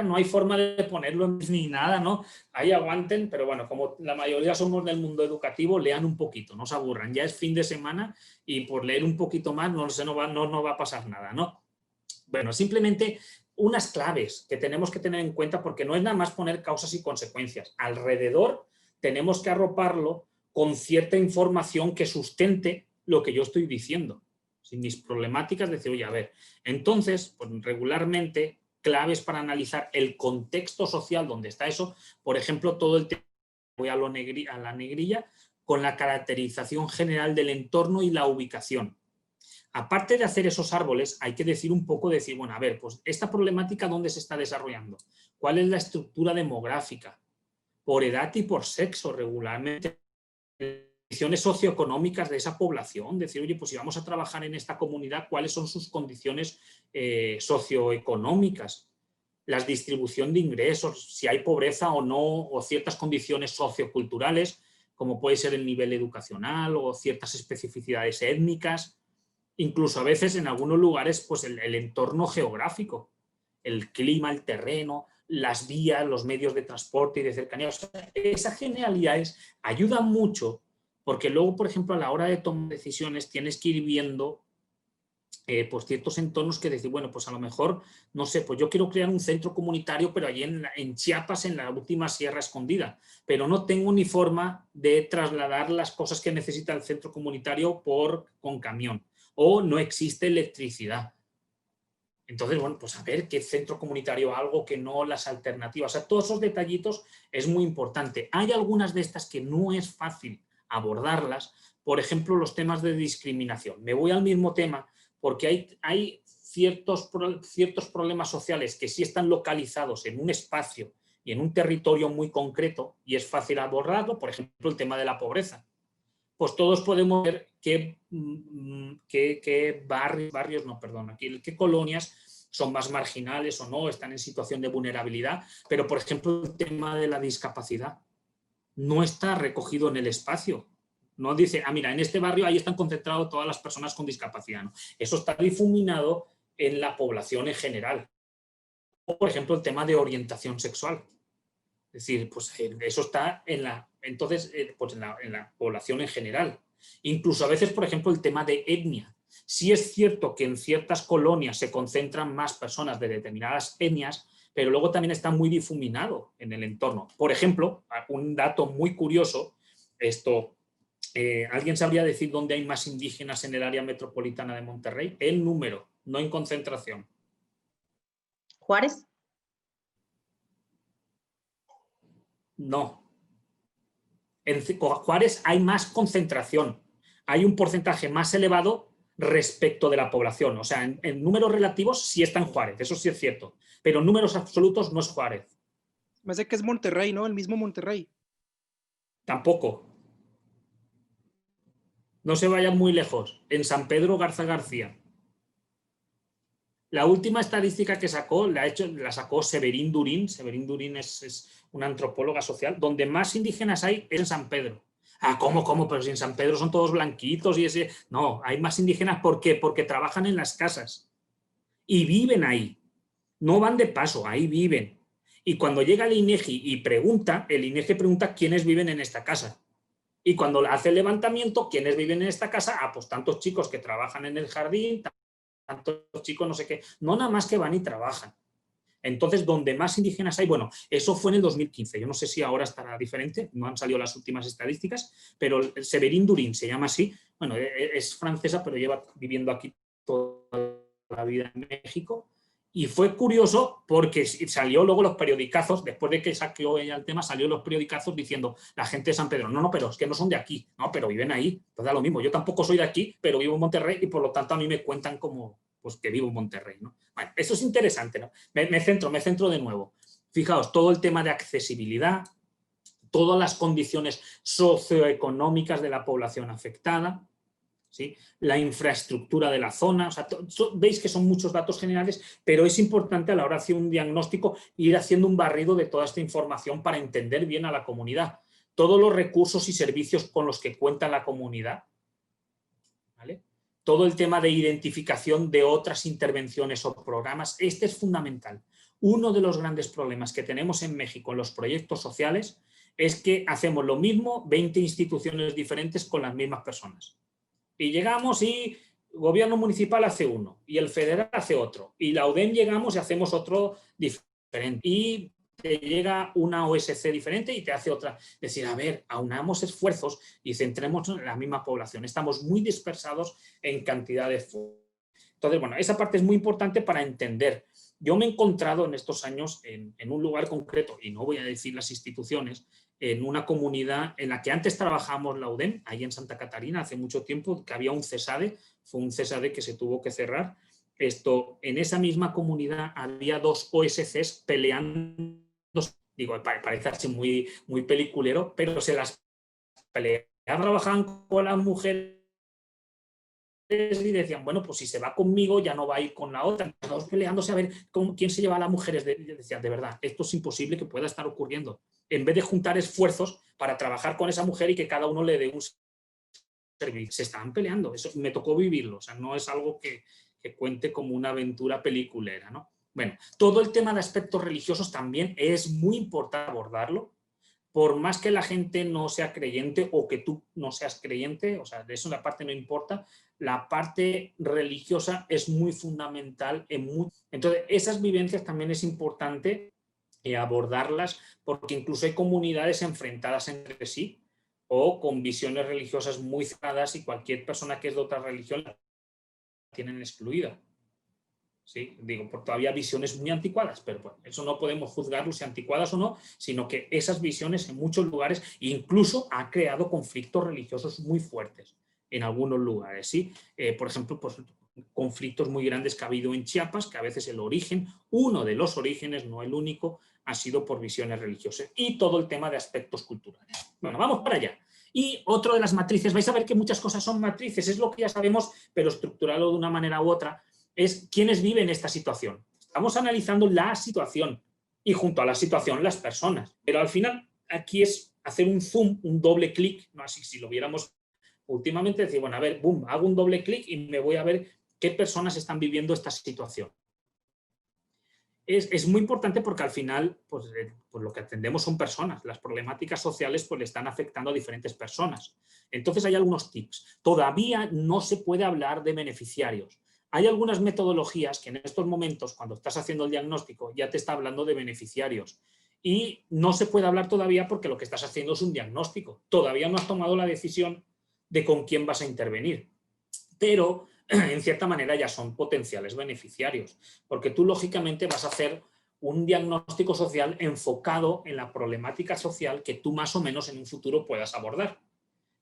no hay forma de ponerlo ni nada, ¿no? Ahí aguanten, pero bueno, como la mayoría somos del mundo educativo, lean un poquito, no se aburran. Ya es fin de semana y por leer un poquito más no va a pasar nada, ¿no? Bueno, simplemente unas claves que tenemos que tener en cuenta porque no es nada más poner causas y consecuencias. Alrededor tenemos que arroparlo con cierta información que sustente lo que yo estoy diciendo. Sin mis problemáticas, decir, oye, a ver, entonces, pues regularmente, claves para analizar el contexto social donde está eso, por ejemplo, todo el tema, voy a la negrilla, con la caracterización general del entorno y la ubicación. Aparte de hacer esos árboles, hay que decir un poco, bueno, a ver, pues esta problemática, ¿dónde se está desarrollando? ¿Cuál es la estructura demográfica? Por edad y por sexo, regularmente condiciones socioeconómicas de esa población, decir, oye, pues si vamos a trabajar en esta comunidad, ¿cuáles son sus condiciones socioeconómicas? La distribución de ingresos, si hay pobreza o no, o ciertas condiciones socioculturales, como puede ser el nivel educacional o ciertas especificidades étnicas, incluso a veces en algunos lugares, pues el entorno geográfico, el clima, el terreno, las vías, los medios de transporte y de cercanía. O sea, esas generalidades ayudan mucho porque luego, por ejemplo, a la hora de tomar decisiones tienes que ir viendo pues ciertos entornos que decir, bueno, pues a lo mejor, no sé, pues yo quiero crear un centro comunitario, pero allí en Chiapas, en la última Sierra Escondida, pero no tengo ni forma de trasladar las cosas que necesita el centro comunitario con camión, o no existe electricidad. Entonces, bueno, pues a ver qué centro comunitario, algo que no, las alternativas. O sea, todos esos detallitos es muy importante. Hay algunas de estas que no es fácil abordarlas. Por ejemplo, los temas de discriminación. Me voy al mismo tema porque hay ciertos problemas sociales que sí están localizados en un espacio y en un territorio muy concreto y es fácil abordarlo. Por ejemplo, el tema de la pobreza. Pues todos podemos ver qué barrios, no, perdón, aquí, qué colonias son más marginales o no, están en situación de vulnerabilidad, pero por ejemplo el tema de la discapacidad no está recogido en el espacio. No dice, ah, mira, en este barrio ahí están concentradas todas las personas con discapacidad. ¿No? Eso está difuminado en la población en general. O, por ejemplo, el tema de orientación sexual. Es decir, pues eso está entonces, pues en la población en general. Incluso a veces, por ejemplo, el tema de etnia. Sí es cierto que en ciertas colonias se concentran más personas de determinadas etnias, pero luego también está muy difuminado en el entorno. Por ejemplo, un dato muy curioso, ¿alguien sabría decir dónde hay más indígenas en el área metropolitana de Monterrey? El número, no en concentración. ¿Juárez? No. En Juárez hay más concentración, hay un porcentaje más elevado respecto de la población. O sea, en números relativos sí está en Juárez, eso sí es cierto, pero en números absolutos no es Juárez. Me hace que es Monterrey, ¿no? El mismo Monterrey. Tampoco. No se vayan muy lejos. En San Pedro Garza García. La última estadística que sacó la sacó Severín Durín. Severín Durín es una antropóloga social. Donde más indígenas hay es en San Pedro. Ah, ¿cómo? Pero si en San Pedro son todos blanquitos y ese... No, hay más indígenas. ¿Por qué? Porque trabajan en las casas y viven ahí. No van de paso, ahí viven. Y cuando llega el INEGI y pregunta, el INEGI pregunta quiénes viven en esta casa. Y cuando hace el levantamiento, quiénes viven en esta casa, ah, pues tantos chicos que trabajan en el jardín, tantos chicos no sé qué, no nada más que van y trabajan. Entonces, donde más indígenas hay, bueno, eso fue en el 2015, yo no sé si ahora estará diferente, no han salido las últimas estadísticas, pero Severín Durín se llama así, bueno, es francesa, pero lleva viviendo aquí toda la vida en México, y fue curioso porque salió luego los periodicazos, después de que sacó ella el tema, salió los periodicazos diciendo la gente de San Pedro, no, pero es que no son de aquí, no, pero viven ahí, pues da lo mismo, yo tampoco soy de aquí, pero vivo en Monterrey y por lo tanto a mí me cuentan como pues que vivo en Monterrey, ¿no? Bueno, eso es interesante, ¿no? Me centro de nuevo. Fijaos, todo el tema de accesibilidad, todas las condiciones socioeconómicas de la población afectada, ¿sí? La infraestructura de la zona, o sea, veis que son muchos datos generales, pero es importante a la hora de hacer un diagnóstico ir haciendo un barrido de toda esta información para entender bien a la comunidad. Todos los recursos y servicios con los que cuenta la comunidad, ¿vale? Todo el tema de identificación de otras intervenciones o programas, este es fundamental. Uno de los grandes problemas que tenemos en México en los proyectos sociales es que hacemos lo mismo 20 instituciones diferentes con las mismas personas. Y llegamos y el gobierno municipal hace uno y el federal hace otro. Y la UDEM llegamos y hacemos otro diferente. Y te llega una OSC diferente y te hace otra. Es decir, a ver, aunamos esfuerzos y centremos en la misma población. Estamos muy dispersados en cantidad de esfuerzos. Entonces, bueno, esa parte es muy importante para entender. Yo me he encontrado en estos años en un lugar concreto, y no voy a decir las instituciones, en una comunidad en la que antes trabajamos la UDEM, ahí en Santa Catarina, hace mucho tiempo, que había un CESADE, fue un CESADE que se tuvo que cerrar. En esa misma comunidad había dos OSCs peleando, digo, parece así muy, muy peliculero, pero se las peleaban, trabajaban con las mujeres y decían, bueno, pues si se va conmigo ya no va a ir con la otra, todos peleándose a ver quién se lleva a las mujeres. Decían, de verdad, esto es imposible que pueda estar ocurriendo. En vez de juntar esfuerzos para trabajar con esa mujer y que cada uno le dé un servicio, se estaban peleando, eso me tocó vivirlo, o sea, no es algo que cuente como una aventura peliculera, ¿no? Bueno, todo el tema de aspectos religiosos también es muy importante abordarlo, por más que la gente no sea creyente o que tú no seas creyente, o sea, de eso la parte no importa, la parte religiosa es muy fundamental. Entonces, esas vivencias también es importante abordarlas, porque incluso hay comunidades enfrentadas entre sí o con visiones religiosas muy cerradas y cualquier persona que es de otra religión la tienen excluida. ¿Sí? Digo, por todavía visiones muy anticuadas, pero bueno, eso no podemos juzgarlo si anticuadas o no, sino que esas visiones en muchos lugares incluso ha creado conflictos religiosos muy fuertes en algunos lugares, ¿sí? Por ejemplo, pues, conflictos muy grandes que ha habido en Chiapas, que a veces el origen, uno de los orígenes, no el único, ha sido por visiones religiosas, y todo el tema de aspectos culturales. Bueno, vamos para allá. Y otro de las matrices, vais a ver que muchas cosas son matrices, es lo que ya sabemos, pero estructurarlo de una manera u otra, es quiénes viven esta situación. Estamos analizando la situación y junto a la situación las personas. Pero al final aquí es hacer un zoom, un doble clic, no así si lo viéramos últimamente, decir, bueno, a ver, boom, hago un doble clic y me voy a ver qué personas están viviendo esta situación. Es muy importante porque al final pues lo que atendemos son personas. Las problemáticas sociales pues le están afectando a diferentes personas. Entonces hay algunos tips. Todavía no se puede hablar de beneficiarios. Hay algunas metodologías que en estos momentos, cuando estás haciendo el diagnóstico, ya te está hablando de beneficiarios. Y no se puede hablar todavía porque lo que estás haciendo es un diagnóstico. Todavía no has tomado la decisión de con quién vas a intervenir. Pero en cierta manera ya son potenciales beneficiarios, porque tú lógicamente vas a hacer un diagnóstico social enfocado en la problemática social que tú más o menos en un futuro puedas abordar.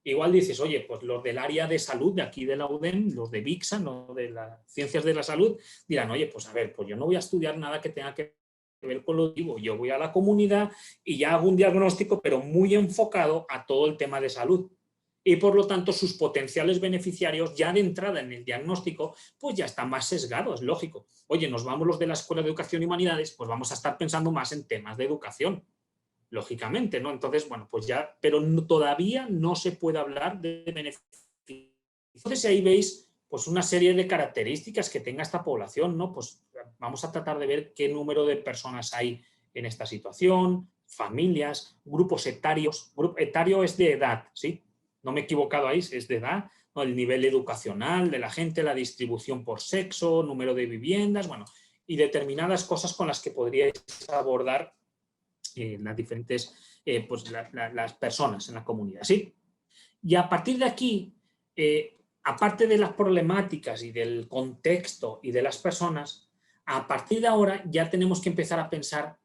Igual dices, oye, pues los del área de salud de aquí de la UDEM, los de VIXA, no de las ciencias de la salud, dirán, oye, pues a ver, pues yo no voy a estudiar nada que tenga que ver con lo vivo, yo voy a la comunidad y ya hago un diagnóstico, pero muy enfocado a todo el tema de salud. Y por lo tanto sus potenciales beneficiarios ya de entrada en el diagnóstico pues ya están más sesgados, es lógico. Oye, nos vamos los de la Escuela de Educación y Humanidades, pues vamos a estar pensando más en temas de educación, lógicamente, ¿no? Entonces, bueno, pues ya, pero todavía no se puede hablar de beneficios. Entonces ahí veis pues una serie de características que tenga esta población, ¿no? Pues vamos a tratar de ver qué número de personas hay en esta situación, familias, grupos etarios. Grupo etario es de edad, ¿sí? No me he equivocado ahí, es de edad, ¿no? El nivel educacional de la gente, la distribución por sexo, número de viviendas, bueno, y determinadas cosas con las que podríais abordar las diferentes, pues las personas en la comunidad, ¿sí? Y a partir de aquí, aparte de las problemáticas y del contexto y de las personas, a partir de ahora ya tenemos que empezar a pensar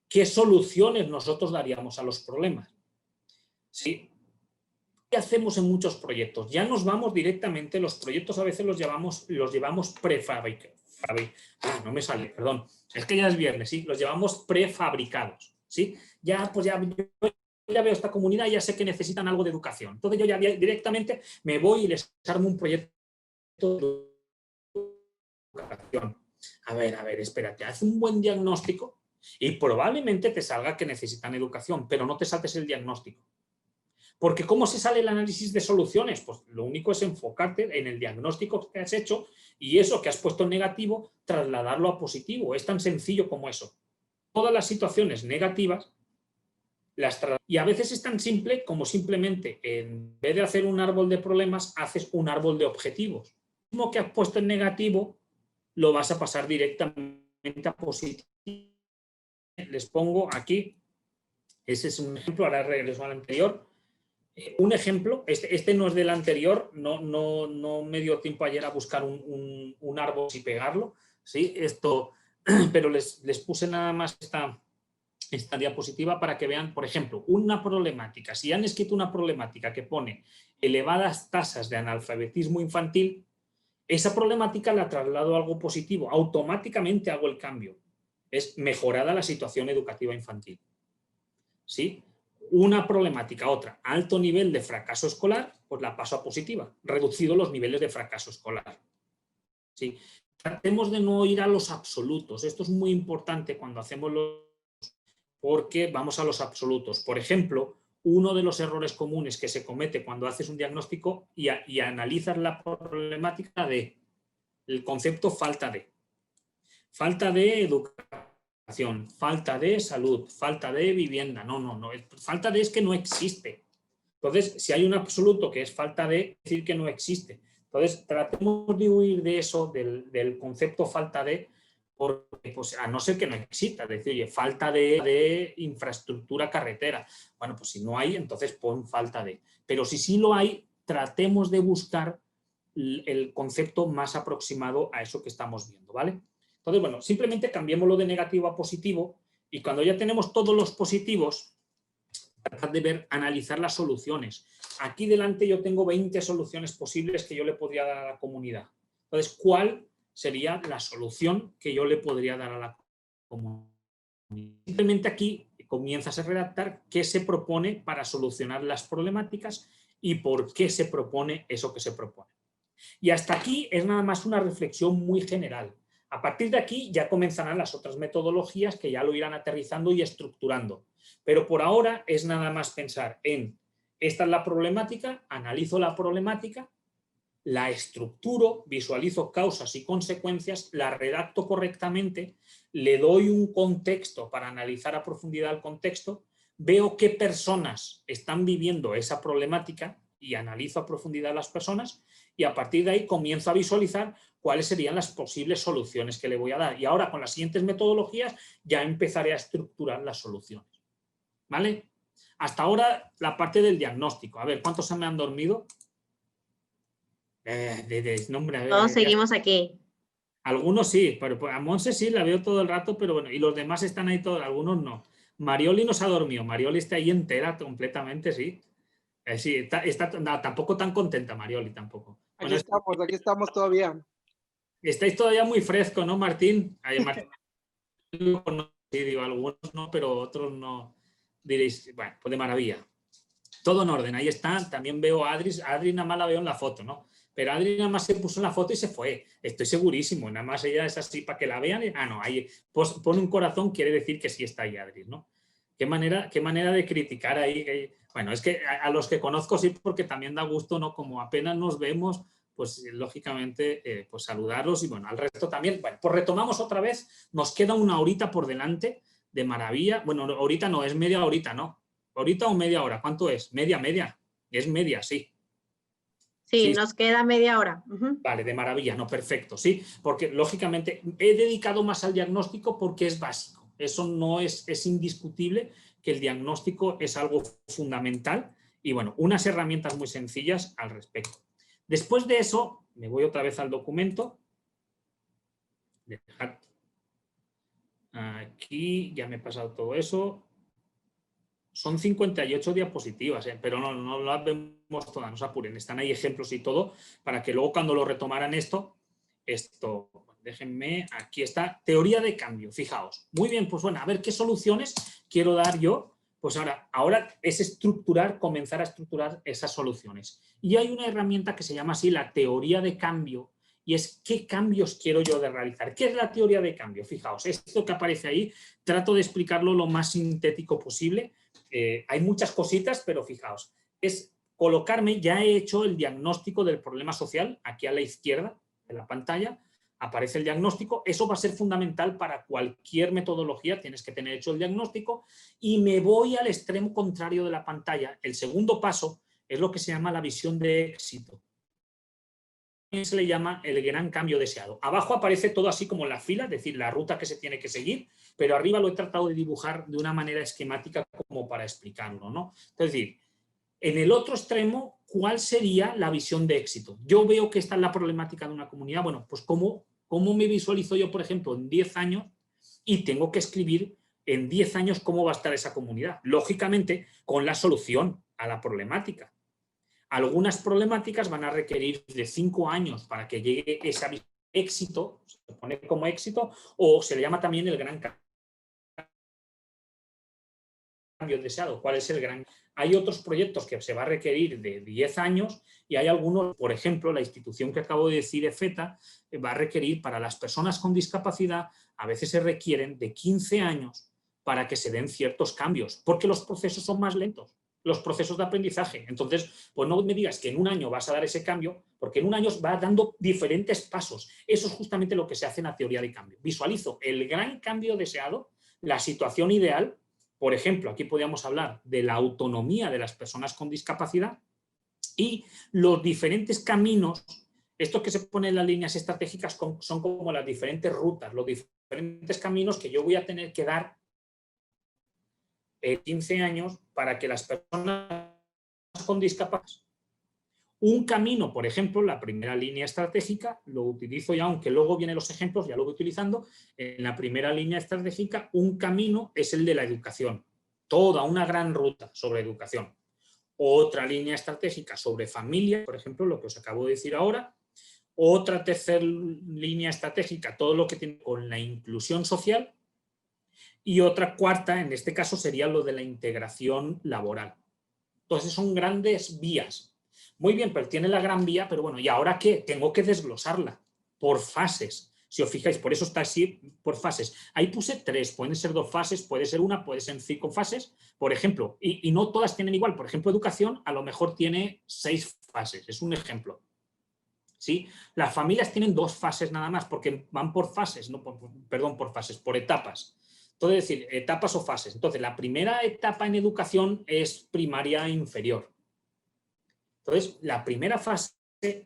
qué soluciones nosotros daríamos a los problemas, ¿sí? ¿Qué hacemos en muchos proyectos? Ya nos vamos directamente, los proyectos a veces los llevamos prefabricados. No me sale, perdón. Es que ya es viernes, ¿sí? Los llevamos prefabricados, ¿sí? Ya, pues ya veo esta comunidad y ya sé que necesitan algo de educación. Entonces yo ya directamente me voy y les armo un proyecto de educación. A ver, espérate, haz un buen diagnóstico y probablemente te salga que necesitan educación, pero no te saltes el diagnóstico. Porque ¿cómo se sale el análisis de soluciones? Pues lo único es enfocarte en el diagnóstico que has hecho y eso que has puesto en negativo, trasladarlo a positivo. Es tan sencillo como eso. Todas las situaciones negativas y a veces es tan simple como simplemente en vez de hacer un árbol de problemas, haces un árbol de objetivos. Lo mismo que has puesto en negativo, lo vas a pasar directamente a positivo. Les pongo aquí, ese es un ejemplo, ahora regreso al anterior. Un ejemplo, este no es del anterior, no me dio tiempo ayer a buscar un árbol y pegarlo, ¿sí? Pero les puse nada más esta diapositiva para que vean, por ejemplo, una problemática. Si han escrito una problemática que pone elevadas tasas de analfabetismo infantil, esa problemática la traslado a algo positivo, automáticamente hago el cambio. Es mejorada la situación educativa infantil, ¿sí? Una problemática, otra, alto nivel de fracaso escolar, pues la paso a positiva, reducido los niveles de fracaso escolar. ¿Sí? Tratemos de no ir a los absolutos, esto es muy importante cuando hacemos porque vamos a los absolutos. Por ejemplo, uno de los errores comunes que se comete cuando haces un diagnóstico y analizas la problemática de el concepto falta de educación falta de salud, falta de vivienda. No. Falta de es que no existe. Entonces, si hay un absoluto que es falta de, es decir que no existe. Entonces, tratemos de huir de eso, del concepto falta de, porque, pues, a no ser que no exista. Es decir, oye, falta de infraestructura carretera. Bueno, pues si no hay, entonces pon falta de. Pero si sí lo hay, tratemos de buscar el concepto más aproximado a eso que estamos viendo, ¿vale? Entonces, bueno, simplemente cambiémoslo de negativo a positivo y cuando ya tenemos todos los positivos, tratar de ver, analizar las soluciones. Aquí delante yo tengo 20 soluciones posibles que yo le podría dar a la comunidad. Entonces, ¿cuál sería la solución que yo le podría dar a la comunidad? Simplemente aquí comienzas a redactar qué se propone para solucionar las problemáticas y por qué se propone eso que se propone. Y hasta aquí es nada más una reflexión muy general. A partir de aquí ya comenzarán las otras metodologías que ya lo irán aterrizando y estructurando. Pero por ahora es nada más pensar en esta es la problemática, analizo la problemática, la estructuro, visualizo causas y consecuencias, la redacto correctamente, le doy un contexto para analizar a profundidad el contexto, veo qué personas están viviendo esa problemática y analizo a profundidad las personas y a partir de ahí comienzo a visualizar cuáles serían las posibles soluciones que le voy a dar. Y ahora con las siguientes metodologías ya empezaré a estructurar las soluciones. ¿Vale? Hasta ahora la parte del diagnóstico. A ver, ¿cuántos se me han dormido? Nombre, a ver, Todos seguimos aquí. Algunos sí, pero a Monse sí la veo todo el rato, pero bueno, y los demás están ahí todos, algunos no. Marioli no se ha dormido, Marioli está ahí entera completamente, sí. Sí, no, tampoco tan contenta Marioli, tampoco. Aquí estamos todavía. Estáis todavía muy fresco, ¿no, Martín? Ay, Martín sí, digo, algunos no, pero otros no. Diréis, bueno, pues de maravilla. Todo en orden, ahí está. También veo a Adri nada más la veo en la foto, ¿no? Pero Adri nada más se puso en la foto y se fue. Estoy segurísimo, nada más ella es así para que la vean. No, ahí pues, pone un corazón, quiere decir que sí está ahí Adri, ¿no? Qué manera de criticar ahí. Bueno, es que a los que conozco sí, porque también da gusto, ¿no? Como apenas nos vemos, pues lógicamente pues saludarlos y bueno, al resto también. Bueno, pues retomamos otra vez, nos queda una horita por delante de maravilla. Bueno, ahorita no, es media horita, ¿no? ¿Ahorita o media hora? ¿Cuánto es? Media. Es media, sí. Sí, nos queda media hora. Vale, de maravilla, no, perfecto, sí. Porque lógicamente he dedicado más al diagnóstico porque es básico. Eso no es indiscutible, que el diagnóstico es algo fundamental y bueno, unas herramientas muy sencillas al respecto. Después de eso, me voy otra vez al documento. Dejad. Aquí ya me he pasado todo eso. Son 58 diapositivas, pero no las vemos todas, no se apuren. Están ahí ejemplos y todo, para que luego cuando lo retomaran esto, déjenme, aquí está, teoría de cambio, fijaos. Muy bien, pues bueno, a ver qué soluciones quiero dar yo. Pues ahora es estructurar, comenzar a estructurar esas soluciones. Y hay una herramienta que se llama así la teoría de cambio, y es qué cambios quiero yo de realizar. ¿Qué es la teoría de cambio? Fijaos, esto que aparece ahí, trato de explicarlo lo más sintético posible. Hay muchas cositas, pero fijaos, es colocarme, ya he hecho el diagnóstico del problema social, aquí a la izquierda de la pantalla, aparece el diagnóstico, eso va a ser fundamental para cualquier metodología, tienes que tener hecho el diagnóstico, y me voy al extremo contrario de la pantalla. El segundo paso es lo que se llama la visión de éxito. Se le llama el gran cambio deseado. Abajo aparece todo así como la fila, es decir, la ruta que se tiene que seguir, pero arriba lo he tratado de dibujar de una manera esquemática como para explicarlo, ¿no? Es decir, en el otro extremo, ¿cuál sería la visión de éxito? Yo veo que esta es la problemática de una comunidad. Bueno, pues ¿cómo me visualizo yo, por ejemplo, en 10 años y tengo que escribir en 10 años cómo va a estar esa comunidad? Lógicamente, con la solución a la problemática. Algunas problemáticas van a requerir de 5 años para que llegue ese éxito, se pone como éxito, o se le llama también el gran cambio deseado. ¿Cuál es el gran? Hay otros proyectos que se va a requerir de 10 años y hay algunos, por ejemplo, la institución que acabo de decir, EFETA, va a requerir para las personas con discapacidad, a veces se requieren de 15 años para que se den ciertos cambios, porque los procesos son más lentos. Los procesos de aprendizaje. Entonces, pues no me digas que en un año vas a dar ese cambio, porque en un año va dando diferentes pasos. Eso es justamente lo que se hace en la teoría de cambio. Visualizo el gran cambio deseado la situación ideal, por ejemplo, aquí podríamos hablar de la autonomía de las personas con discapacidad y los diferentes caminos. Estos que se ponen en las líneas estratégicas son como las diferentes rutas, los diferentes caminos que yo voy a tener que dar 15 años para que las personas con discapacidad. Un camino, por ejemplo, la primera línea estratégica, lo utilizo ya, aunque luego vienen los ejemplos, ya lo voy utilizando. En la primera línea estratégica, un camino es el de la educación. Toda una gran ruta sobre educación. Otra línea estratégica sobre familia, por ejemplo, lo que os acabo de decir ahora. Otra tercera línea estratégica, todo lo que tiene con la inclusión social. Y otra cuarta, en este caso, sería lo de la integración laboral. Entonces son grandes vías. Muy bien, pero tiene la gran vía, pero bueno, ¿y ahora qué? Tengo que desglosarla por fases. Si os fijáis, por eso está así, por fases. Ahí puse 3, pueden ser 2 fases, puede ser 1, puede ser 5 fases, por ejemplo, y no todas tienen igual. Por ejemplo, educación a lo mejor tiene 6 fases, es un ejemplo. ¿Sí? Las familias tienen 2 fases nada más, porque van por fases, no por fases, por etapas. Entonces, es decir, etapas o fases. Entonces, la primera etapa en educación es primaria inferior. Entonces, la primera fase,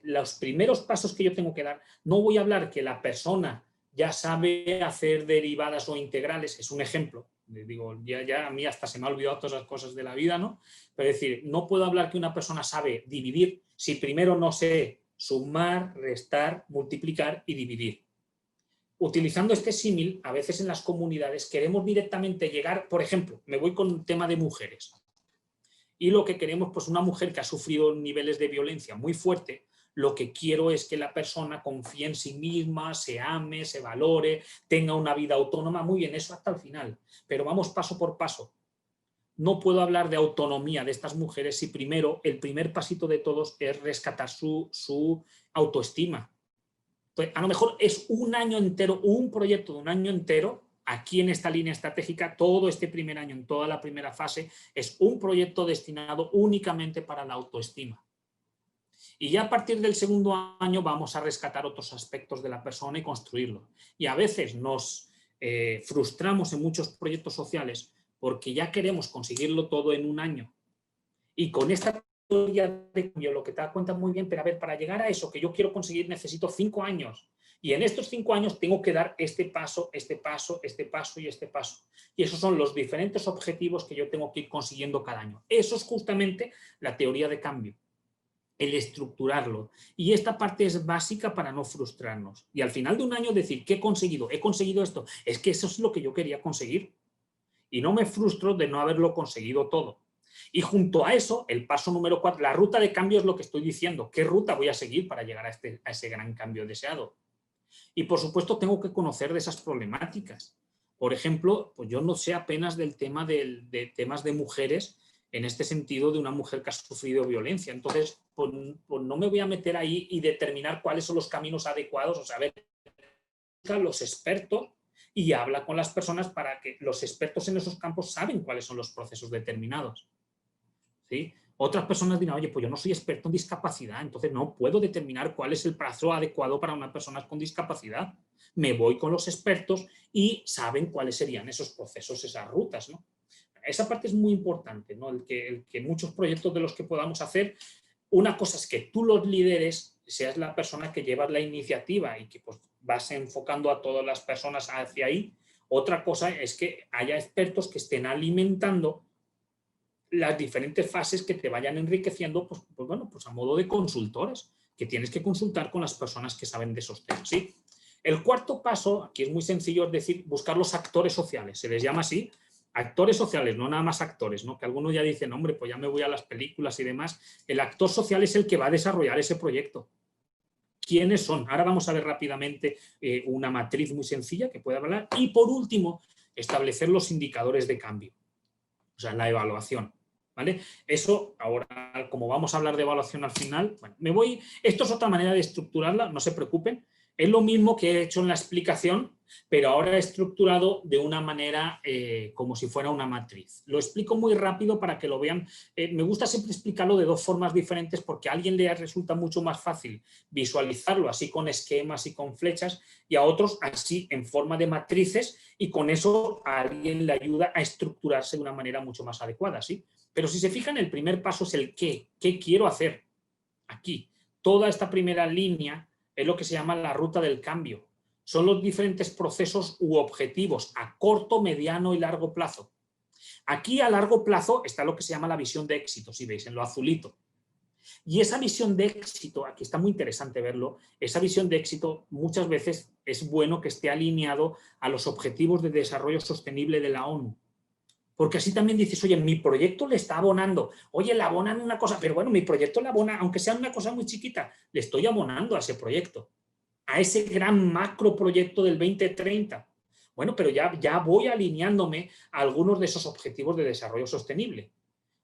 los primeros pasos que yo tengo que dar, no voy a hablar que la persona ya sabe hacer derivadas o integrales, es un ejemplo. Digo, ya a mí hasta se me ha olvidado todas las cosas de la vida, ¿no? Pero es decir, no puedo hablar que una persona sabe dividir si primero no sé sumar, restar, multiplicar y dividir. Utilizando este símil, a veces en las comunidades queremos directamente llegar, por ejemplo, me voy con un tema de mujeres. Y lo que queremos, pues una mujer que ha sufrido niveles de violencia muy fuerte, lo que quiero es que la persona confíe en sí misma, se ame, se valore, tenga una vida autónoma. Muy bien, eso hasta el final. Pero vamos paso por paso. No puedo hablar de autonomía de estas mujeres si primero, el primer pasito de todos es rescatar su autoestima. Entonces, a lo mejor es un año entero, un proyecto de un año entero. Aquí en esta línea estratégica, todo este primer año, en toda la primera fase, es un proyecto destinado únicamente para la autoestima. Y ya a partir del segundo año vamos a rescatar otros aspectos de la persona y construirlo. Y a veces nos frustramos en muchos proyectos sociales porque ya queremos conseguirlo todo en un año. Y con esta teoría de cambio, lo que te das cuenta muy bien, pero a ver, para llegar a eso que yo quiero conseguir necesito 5 años. Y en estos 5 años tengo que dar este paso, este paso, este paso y este paso. Y esos son los diferentes objetivos que yo tengo que ir consiguiendo cada año. Eso es justamente la teoría de cambio, el estructurarlo. Y esta parte es básica para no frustrarnos. Y al final de un año decir, ¿qué he conseguido? He conseguido esto. Es que eso es lo que yo quería conseguir. Y no me frustro de no haberlo conseguido todo. Y junto a eso, el paso número 4, la ruta de cambio es lo que estoy diciendo. ¿Qué ruta voy a seguir para llegar a ese gran cambio deseado? Y por supuesto tengo que conocer de esas problemáticas. Por ejemplo, pues yo no sé apenas del tema de temas de mujeres, en este sentido de una mujer que ha sufrido violencia. Entonces, pues no me voy a meter ahí y determinar cuáles son los caminos adecuados. O sea, a ver, los expertos y habla con las personas para que los expertos en esos campos saben cuáles son los procesos determinados. ¿Sí? Otras personas dirán, oye, pues yo no soy experto en discapacidad, entonces no puedo determinar cuál es el plazo adecuado para una persona con discapacidad. Me voy con los expertos y saben cuáles serían esos procesos, esas rutas, ¿no? Esa parte es muy importante, ¿no? El que muchos proyectos de los que podamos hacer, una cosa es que tú los lideres, seas la persona que llevas la iniciativa y que pues, vas enfocando a todas las personas hacia ahí. Otra cosa es que haya expertos que estén alimentando las diferentes fases que te vayan enriqueciendo, pues bueno, pues a modo de consultores, que tienes que consultar con las personas que saben de esos temas, ¿sí? El cuarto paso, aquí es muy sencillo, es decir, buscar los actores sociales, se les llama así, actores sociales, no nada más actores, ¿no? Que algunos ya dicen, hombre, pues ya me voy a las películas y demás. El actor social es el que va a desarrollar ese proyecto. ¿Quiénes son? Ahora vamos a ver rápidamente una matriz muy sencilla que puede hablar. Y por último, establecer los indicadores de cambio, o sea, la evaluación. ¿Vale? Eso, ahora, como vamos a hablar de evaluación al final, bueno, esto es otra manera de estructurarla, no se preocupen. Es lo mismo que he hecho en la explicación, pero ahora estructurado de una manera como si fuera una matriz. Lo explico muy rápido para que lo vean. Me gusta siempre explicarlo de dos formas diferentes porque a alguien le resulta mucho más fácil visualizarlo así con esquemas y con flechas y a otros así en forma de matrices y con eso a alguien le ayuda a estructurarse de una manera mucho más adecuada, ¿sí? Pero si se fijan, el primer paso es el qué. ¿Qué quiero hacer? Aquí. Toda esta primera línea es lo que se llama la ruta del cambio. Son los diferentes procesos u objetivos a corto, mediano y largo plazo. Aquí a largo plazo está lo que se llama la visión de éxito, si veis, en lo azulito. Y esa visión de éxito, aquí está muy interesante verlo, esa visión de éxito muchas veces es bueno que esté alineado a los objetivos de desarrollo sostenible de la ONU. Porque así también dices, oye, mi proyecto le está abonando, oye, le abonan una cosa, pero bueno, mi proyecto le abona, aunque sea una cosa muy chiquita, le estoy abonando a ese proyecto, a ese gran macro proyecto del 2030. Bueno, pero ya voy alineándome a algunos de esos objetivos de desarrollo sostenible.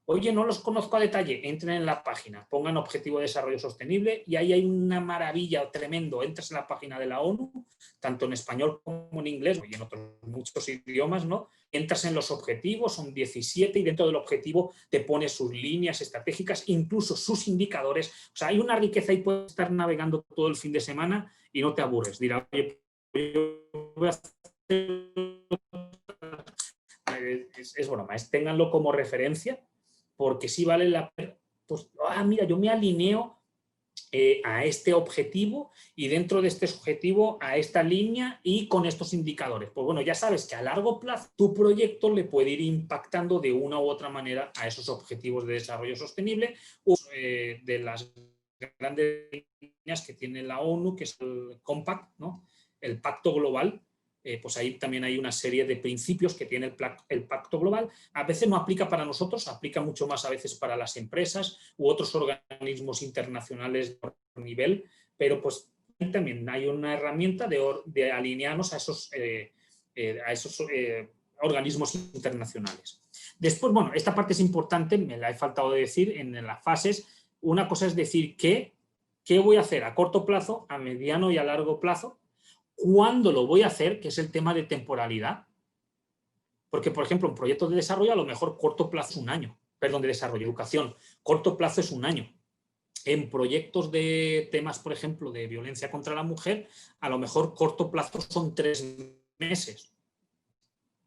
Oye, no los conozco a detalle, entren en la página, pongan objetivo de desarrollo sostenible y ahí hay una maravilla tremendo. Entras en la página de la ONU, tanto en español como en inglés y en otros muchos idiomas, ¿no? Entras en los objetivos, son 17 y dentro del objetivo te pones sus líneas estratégicas, incluso sus indicadores. O sea, hay una riqueza y puedes estar navegando todo el fin de semana y no te aburres. Dirá, oye, yo voy a hacer... Es broma, ténganlo como referencia porque sí vale la pena, pues, mira, yo me alineo a este objetivo y dentro de este objetivo a esta línea y con estos indicadores. Pues bueno, ya sabes que a largo plazo tu proyecto le puede ir impactando de una u otra manera a esos objetivos de desarrollo sostenible de las grandes líneas que tiene la ONU, que es el Compact, ¿no? El Pacto Global. Pues ahí también hay una serie de principios que tiene el Pacto Global. A veces no aplica para nosotros, aplica mucho más a veces para las empresas u otros organismos internacionales de nivel, pero pues también hay una herramienta de alinearnos a esos organismos internacionales. Después, bueno, esta parte es importante, me la he faltado de decir en las fases. Una cosa es decir qué voy a hacer a corto plazo, a mediano y a largo plazo. ¿Cuándo lo voy a hacer? Que es el tema de temporalidad. Porque, por ejemplo, un proyecto de desarrollo a lo mejor corto plazo es un año. Perdón, de desarrollo, educación. Corto plazo es un año. En proyectos de temas, por ejemplo, de violencia contra la mujer, a lo mejor corto plazo son 3 meses.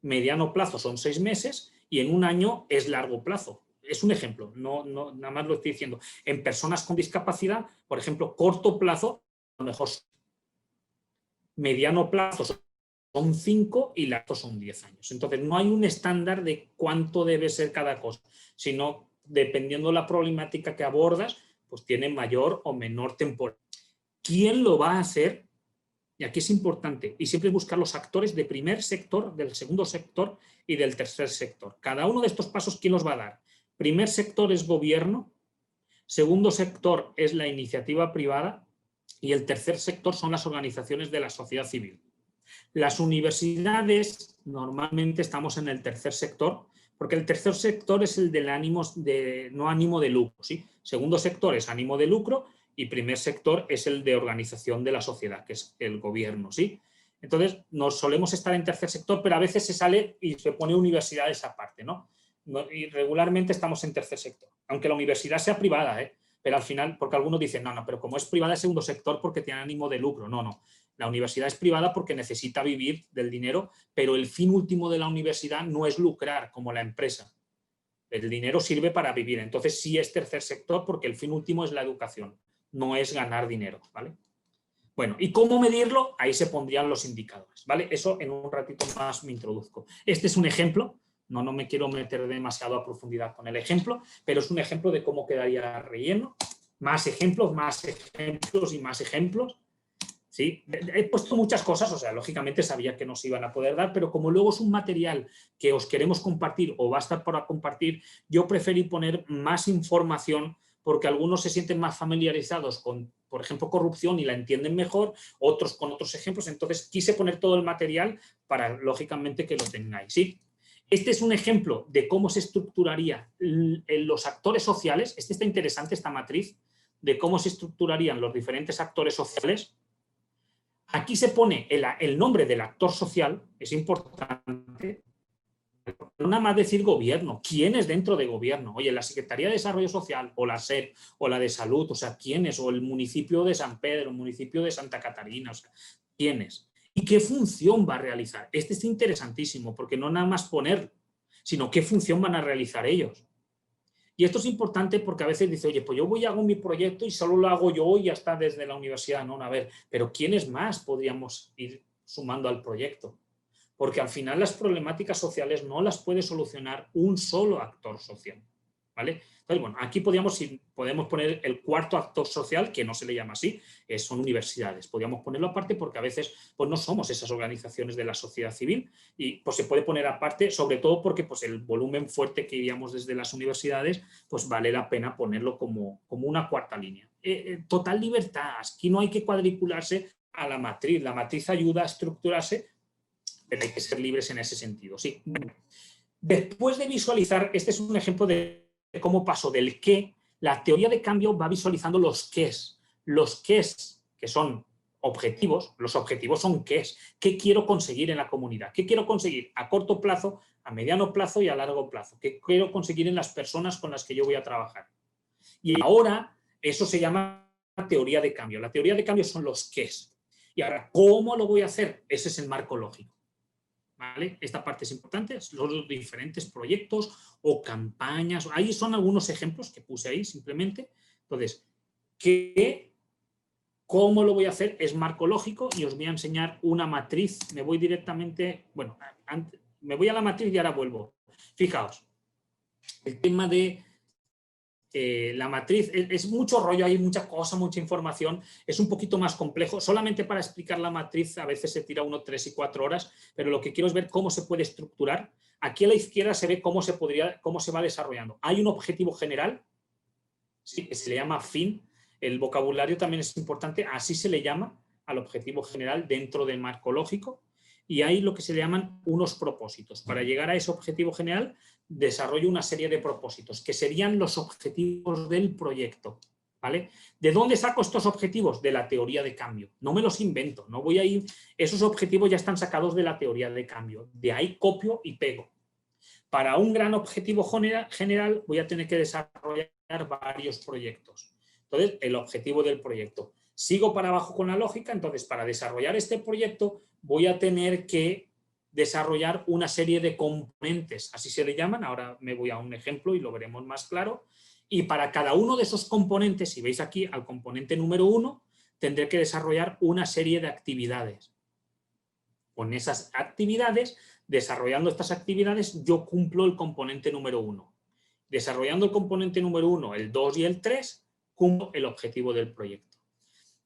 Mediano plazo son 6 meses y en un año es largo plazo. Es un ejemplo, no, nada más lo estoy diciendo. En personas con discapacidad, por ejemplo, corto plazo, a lo mejor mediano plazo son 5 y largo son 10 años. Entonces, no hay un estándar de cuánto debe ser cada cosa, sino dependiendo de la problemática que abordas, pues tiene mayor o menor temporalidad. ¿Quién lo va a hacer? Y aquí es importante, y siempre buscar los actores de primer sector, del segundo sector y del tercer sector. Cada uno de estos pasos, ¿quién los va a dar? Primer sector es gobierno, segundo sector es la iniciativa privada, y el tercer sector son las organizaciones de la sociedad civil. Las universidades normalmente estamos en el tercer sector, porque el tercer sector es el del no ánimo de lucro, ¿sí? Segundo sector es ánimo de lucro y primer sector es el de organización de la sociedad, que es el gobierno, ¿sí? Entonces, nos solemos estar en tercer sector, pero a veces se sale y se pone universidades aparte, ¿no? Y regularmente estamos en tercer sector, aunque la universidad sea privada, pero al final, porque algunos dicen, no, pero como es privada es segundo sector porque tiene ánimo de lucro. No. La universidad es privada porque necesita vivir del dinero, pero el fin último de la universidad no es lucrar como la empresa. El dinero sirve para vivir. Entonces sí es tercer sector porque el fin último es la educación, no es ganar dinero, ¿vale? Bueno, ¿y cómo medirlo? Ahí se pondrían los indicadores, ¿vale? Eso en un ratito más me introduzco. Este es un ejemplo. No me quiero meter demasiado a profundidad con el ejemplo, pero es un ejemplo de cómo quedaría relleno. Más ejemplos y más ejemplos. ¿Sí? He puesto muchas cosas, o sea, lógicamente sabía que nos iban a poder dar, pero como luego es un material que os queremos compartir o va a estar para compartir, yo preferí poner más información porque algunos se sienten más familiarizados con, por ejemplo, corrupción y la entienden mejor, otros con otros ejemplos, entonces quise poner todo el material para, lógicamente, que lo tengáis, ¿sí? Este es un ejemplo de cómo se estructuraría los actores sociales. Este está interesante, esta matriz, de cómo se estructurarían los diferentes actores sociales Aquí se pone el nombre del actor social, es importante, no nada más decir gobierno, quién es dentro de gobierno. Oye, la Secretaría de Desarrollo Social, o la SER, o la de Salud, o sea, quién es, o el municipio de San Pedro, el municipio de Santa Catarina, o sea, quién es. ¿Y qué función va a realizar? Este es interesantísimo, porque no nada más poner, sino qué función van a realizar ellos. Y esto es importante porque a veces dice, oye, pues yo voy a hago mi proyecto y solo lo hago yo y ya está desde la universidad. No, a ver, pero ¿quiénes más podríamos ir sumando al proyecto? Porque al final las problemáticas sociales no las puede solucionar un solo actor social, ¿vale? Entonces, bueno, aquí podemos poner el cuarto actor social, que no se le llama así, son universidades. Podríamos ponerlo aparte porque a veces pues, no somos esas organizaciones de la sociedad civil y pues se puede poner aparte, sobre todo porque pues, el volumen fuerte que iríamos desde las universidades, pues vale la pena ponerlo como una cuarta línea. Total libertad, aquí no hay que cuadricularse a la matriz ayuda a estructurarse, pero hay que ser libres en ese sentido, sí. Después de visualizar, este es un ejemplo de cómo paso del qué, la teoría de cambio va visualizando los qués. Los qués, que son objetivos, los objetivos son qués. ¿Qué quiero conseguir en la comunidad? ¿Qué quiero conseguir a corto plazo, a mediano plazo y a largo plazo? ¿Qué quiero conseguir en las personas con las que yo voy a trabajar? Y ahora eso se llama teoría de cambio. La teoría de cambio son los qués. Y ahora, ¿cómo lo voy a hacer? Ese es el marco lógico. ¿Vale? Esta parte es importante, los diferentes proyectos o campañas. Ahí son algunos ejemplos que puse ahí simplemente. Entonces, ¿cómo lo voy a hacer? Es marco lógico y os voy a enseñar una matriz. Me voy directamente, bueno, me voy a la matriz y ahora vuelvo. Fijaos, el tema de la matriz es mucho rollo, hay mucha cosa, mucha información, es un poquito más complejo. Solamente para explicar la matriz a veces se tira 1, 3 y 4 horas, pero lo que quiero es ver cómo se puede estructurar. Aquí a la izquierda se ve cómo se va desarrollando. Hay un objetivo general, ¿sí? Que se le llama fin. El vocabulario también es importante, así se le llama al objetivo general dentro del marco lógico. Y hay lo que se le llaman unos propósitos. Para llegar a ese objetivo general, desarrollo una serie de propósitos, que serían los objetivos del proyecto. ¿Vale? ¿De dónde saco estos objetivos? De la teoría de cambio. No me los invento, no voy a ir. Esos objetivos ya están sacados de la teoría de cambio. De ahí copio y pego. Para un gran objetivo general voy a tener que desarrollar varios proyectos. Entonces, el objetivo del proyecto. Sigo para abajo con la lógica, entonces para desarrollar este proyecto voy a tener que desarrollar una serie de componentes, así se le llaman, ahora me voy a un ejemplo y lo veremos más claro, y para cada uno de esos componentes, si veis aquí al componente número 1, tendré que desarrollar una serie de actividades. Con esas actividades, desarrollando estas actividades, yo cumplo el componente número 1. Desarrollando el componente número 1, el 2 y el 3, cumplo el objetivo del proyecto.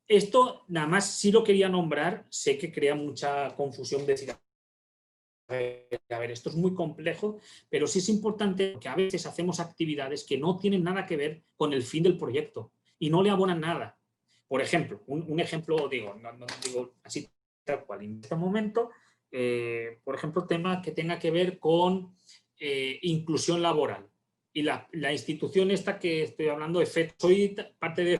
Esto nada más sí lo quería nombrar, sé que crea mucha confusión decir, a ver, esto es muy complejo, pero sí es importante porque a veces hacemos actividades que no tienen nada que ver con el fin del proyecto y no le abonan nada. Por ejemplo, un ejemplo, digo, no digo así tal cual, en este momento, por ejemplo, tema que tenga que ver con inclusión laboral. Y la institución esta que estoy hablando, EFETA, soy parte de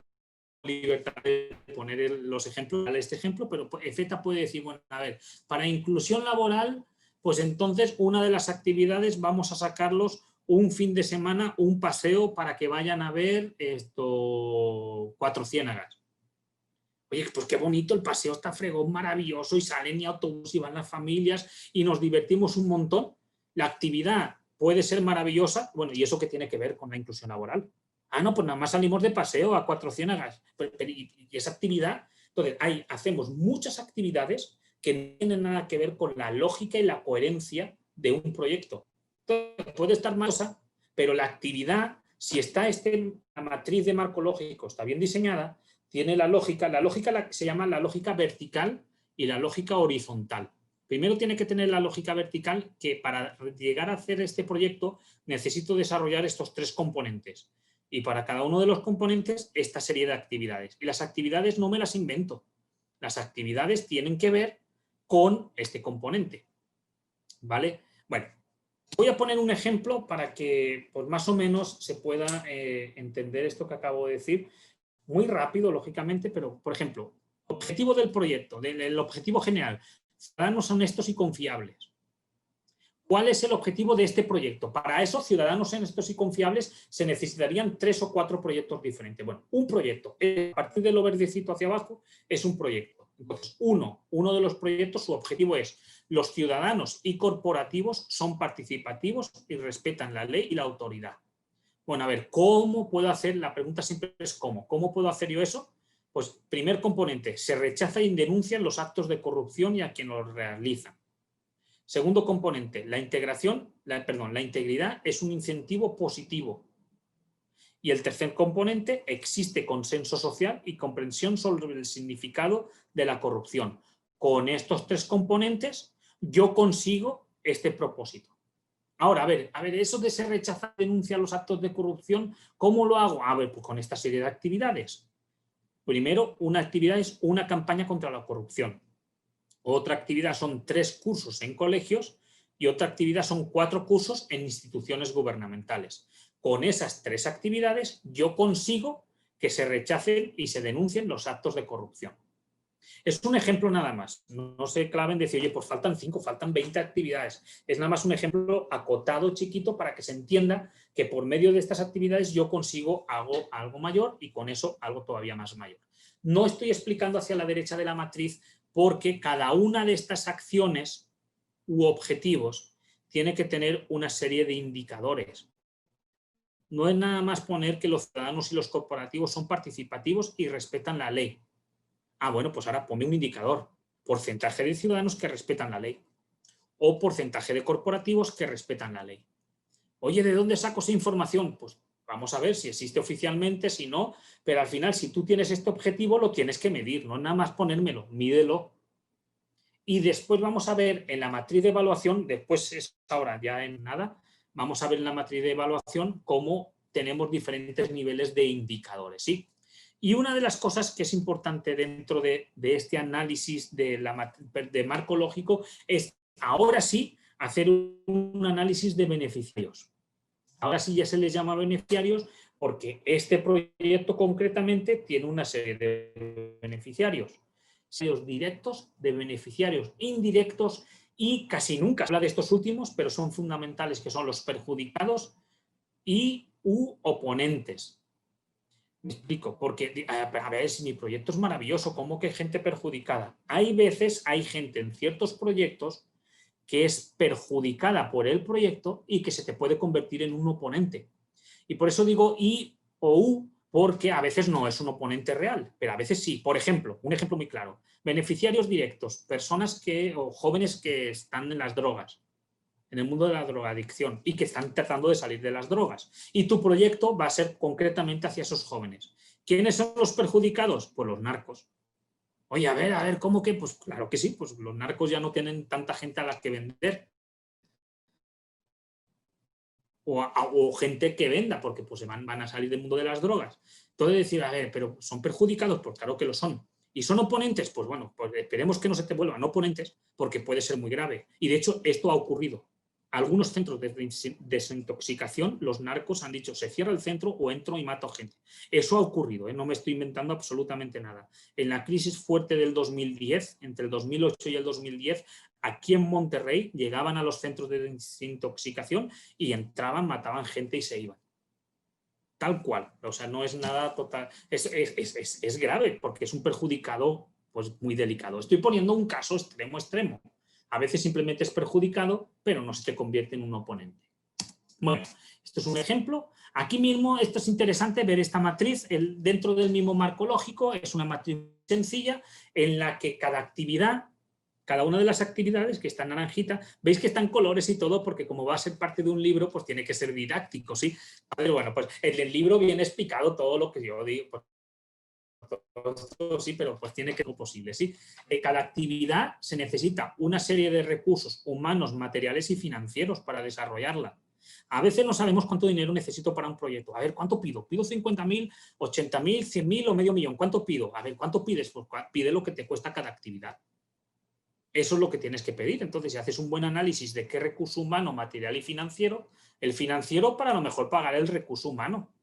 libertad de poner los ejemplos, este ejemplo, pero EFETA puede decir, bueno, a ver, para inclusión laboral, pues entonces una de las actividades vamos a sacarlos un fin de semana, un paseo para que vayan a ver Cuatro Ciénagas. Oye, pues qué bonito, el paseo está fregón, maravilloso, y salen y autobús y van las familias y nos divertimos un montón. La actividad puede ser maravillosa, bueno, ¿y eso qué tiene que ver con la inclusión laboral? Ah, no, pues nada más salimos de paseo a Cuatro Ciénagas. Y esa actividad, entonces ahí hacemos muchas actividades que no tienen nada que ver con la lógica y la coherencia de un proyecto. Entonces, puede estar más, pero la actividad, si está la matriz de marco lógico, está bien diseñada, tiene la lógica se llama la lógica vertical y la lógica horizontal. Primero tiene que tener la lógica vertical, que para llegar a hacer este proyecto necesito desarrollar estos 3 componentes. Y para cada uno de los componentes, esta serie de actividades. Y las actividades no me las invento. Las actividades tienen que ver con este componente. ¿Vale? Bueno, voy a poner un ejemplo para que pues, más o menos se pueda entender esto que acabo de decir. Muy rápido, lógicamente, pero, por ejemplo, Objetivo del proyecto, del objetivo general. Ciudadanos honestos y confiables. ¿Cuál es el objetivo de este proyecto? Para esos ciudadanos honestos y confiables se necesitarían 3 o 4 proyectos diferentes. Bueno, un proyecto, a partir de lo verdecito hacia abajo, es un proyecto. Entonces, uno de los proyectos, su objetivo es: los ciudadanos y corporativos son participativos y respetan la ley y la autoridad. Bueno, a ver, ¿cómo puedo hacer? La pregunta siempre es ¿cómo? ¿Cómo puedo hacer yo eso? Pues, primer componente, se rechaza y denuncian los actos de corrupción y a quien los realizan. Segundo componente, la integridad es un incentivo positivo. Y el tercer componente, existe consenso social y comprensión sobre el significado de la corrupción. Con estos 3 componentes yo consigo este propósito. Ahora, a ver, eso de se rechaza, denuncia los actos de corrupción, ¿cómo lo hago? A ver, pues con esta serie de actividades. Primero, una actividad es una campaña contra la corrupción. Otra actividad son 3 cursos en colegios y otra actividad son 4 cursos en instituciones gubernamentales. Con esas 3 actividades yo consigo que se rechacen y se denuncien los actos de corrupción. Es un ejemplo nada más. No se claven decir, oye, pues faltan 5, faltan 20 actividades. Es nada más un ejemplo acotado, chiquito, para que se entienda que por medio de estas actividades yo consigo algo mayor y con eso algo todavía más mayor. No estoy explicando hacia la derecha de la matriz porque cada una de estas acciones u objetivos tiene que tener una serie de indicadores. No es nada más poner que los ciudadanos y los corporativos son participativos y respetan la ley. Ah, bueno, pues ahora ponme un indicador. Porcentaje de ciudadanos que respetan la ley. O porcentaje de corporativos que respetan la ley. Oye, ¿de dónde saco esa información? Pues vamos a ver si existe oficialmente, si no, pero al final si tú tienes este objetivo lo tienes que medir, no nada más ponérmelo, mídelo. Y después vamos a ver en la matriz de evaluación, después es ahora ya en nada, vamos a ver en la matriz de evaluación cómo tenemos diferentes niveles de indicadores, ¿sí? Y una de las cosas que es importante dentro de este análisis de marco lógico es, ahora sí, hacer un análisis de beneficiarios. Ahora sí ya se les llama beneficiarios porque este proyecto concretamente tiene una serie de beneficiarios. Beneficiarios directos, de beneficiarios indirectos y casi nunca se habla de estos últimos, pero son fundamentales, que son los perjudicados y oponentes. Me explico, porque a ver, si mi proyecto es maravilloso, ¿cómo que hay gente perjudicada? Hay veces, hay gente en ciertos proyectos que es perjudicada por el proyecto y que se te puede convertir en un oponente. Y por eso digo I o U, porque a veces no es un oponente real, pero a veces sí. Por ejemplo, un ejemplo muy claro, beneficiarios directos, personas o jóvenes que están en las drogas, en el mundo de la drogadicción y que están tratando de salir de las drogas. Y tu proyecto va a ser concretamente hacia esos jóvenes. ¿Quiénes son los perjudicados? Pues los narcos. Oye, a ver, ¿cómo que? Pues claro que sí, pues los narcos ya no tienen tanta gente a la que vender. O gente que venda, porque pues van a salir del mundo de las drogas. Entonces decir, a ver, pero ¿son perjudicados? Pues claro que lo son. ¿Y son oponentes? Pues bueno, pues esperemos que no se te vuelvan oponentes, porque puede ser muy grave. Y de hecho esto ha ocurrido. Algunos centros de desintoxicación, los narcos han dicho, se cierra el centro o entro y mato gente. Eso ha ocurrido, no me estoy inventando absolutamente nada. En la crisis fuerte del 2010, entre el 2008 y el 2010, aquí en Monterrey llegaban a los centros de desintoxicación y entraban, mataban gente y se iban. Tal cual, o sea, no es nada total, es grave porque es un perjudicado pues muy delicado. Estoy poniendo un caso extremo. A veces simplemente es perjudicado, pero no se te convierte en un oponente. Bueno, esto es un ejemplo. Aquí mismo, esto es interesante ver esta matriz dentro del mismo marco lógico. Es una matriz sencilla en la que cada una de las actividades que está en naranjita, veis que están colores y todo, porque como va a ser parte de un libro, pues tiene que ser didáctico, ¿sí? Pero bueno, pues en el libro viene explicado todo lo que yo digo. Pues, sí, pero pues tiene que ser posible, ¿sí? Cada actividad se necesita una serie de recursos humanos, materiales y financieros para desarrollarla. A veces no sabemos cuánto dinero necesito para un proyecto. A ver, ¿cuánto pido? ¿Pido 50.000, 80.000, 100.000 o medio millón? ¿Cuánto pido? A ver, ¿cuánto pides? Pues pide lo que te cuesta cada actividad. Eso es lo que tienes que pedir. Entonces, si haces un buen análisis de qué recurso humano, material y financiero, el financiero para a lo mejor pagar el recurso humano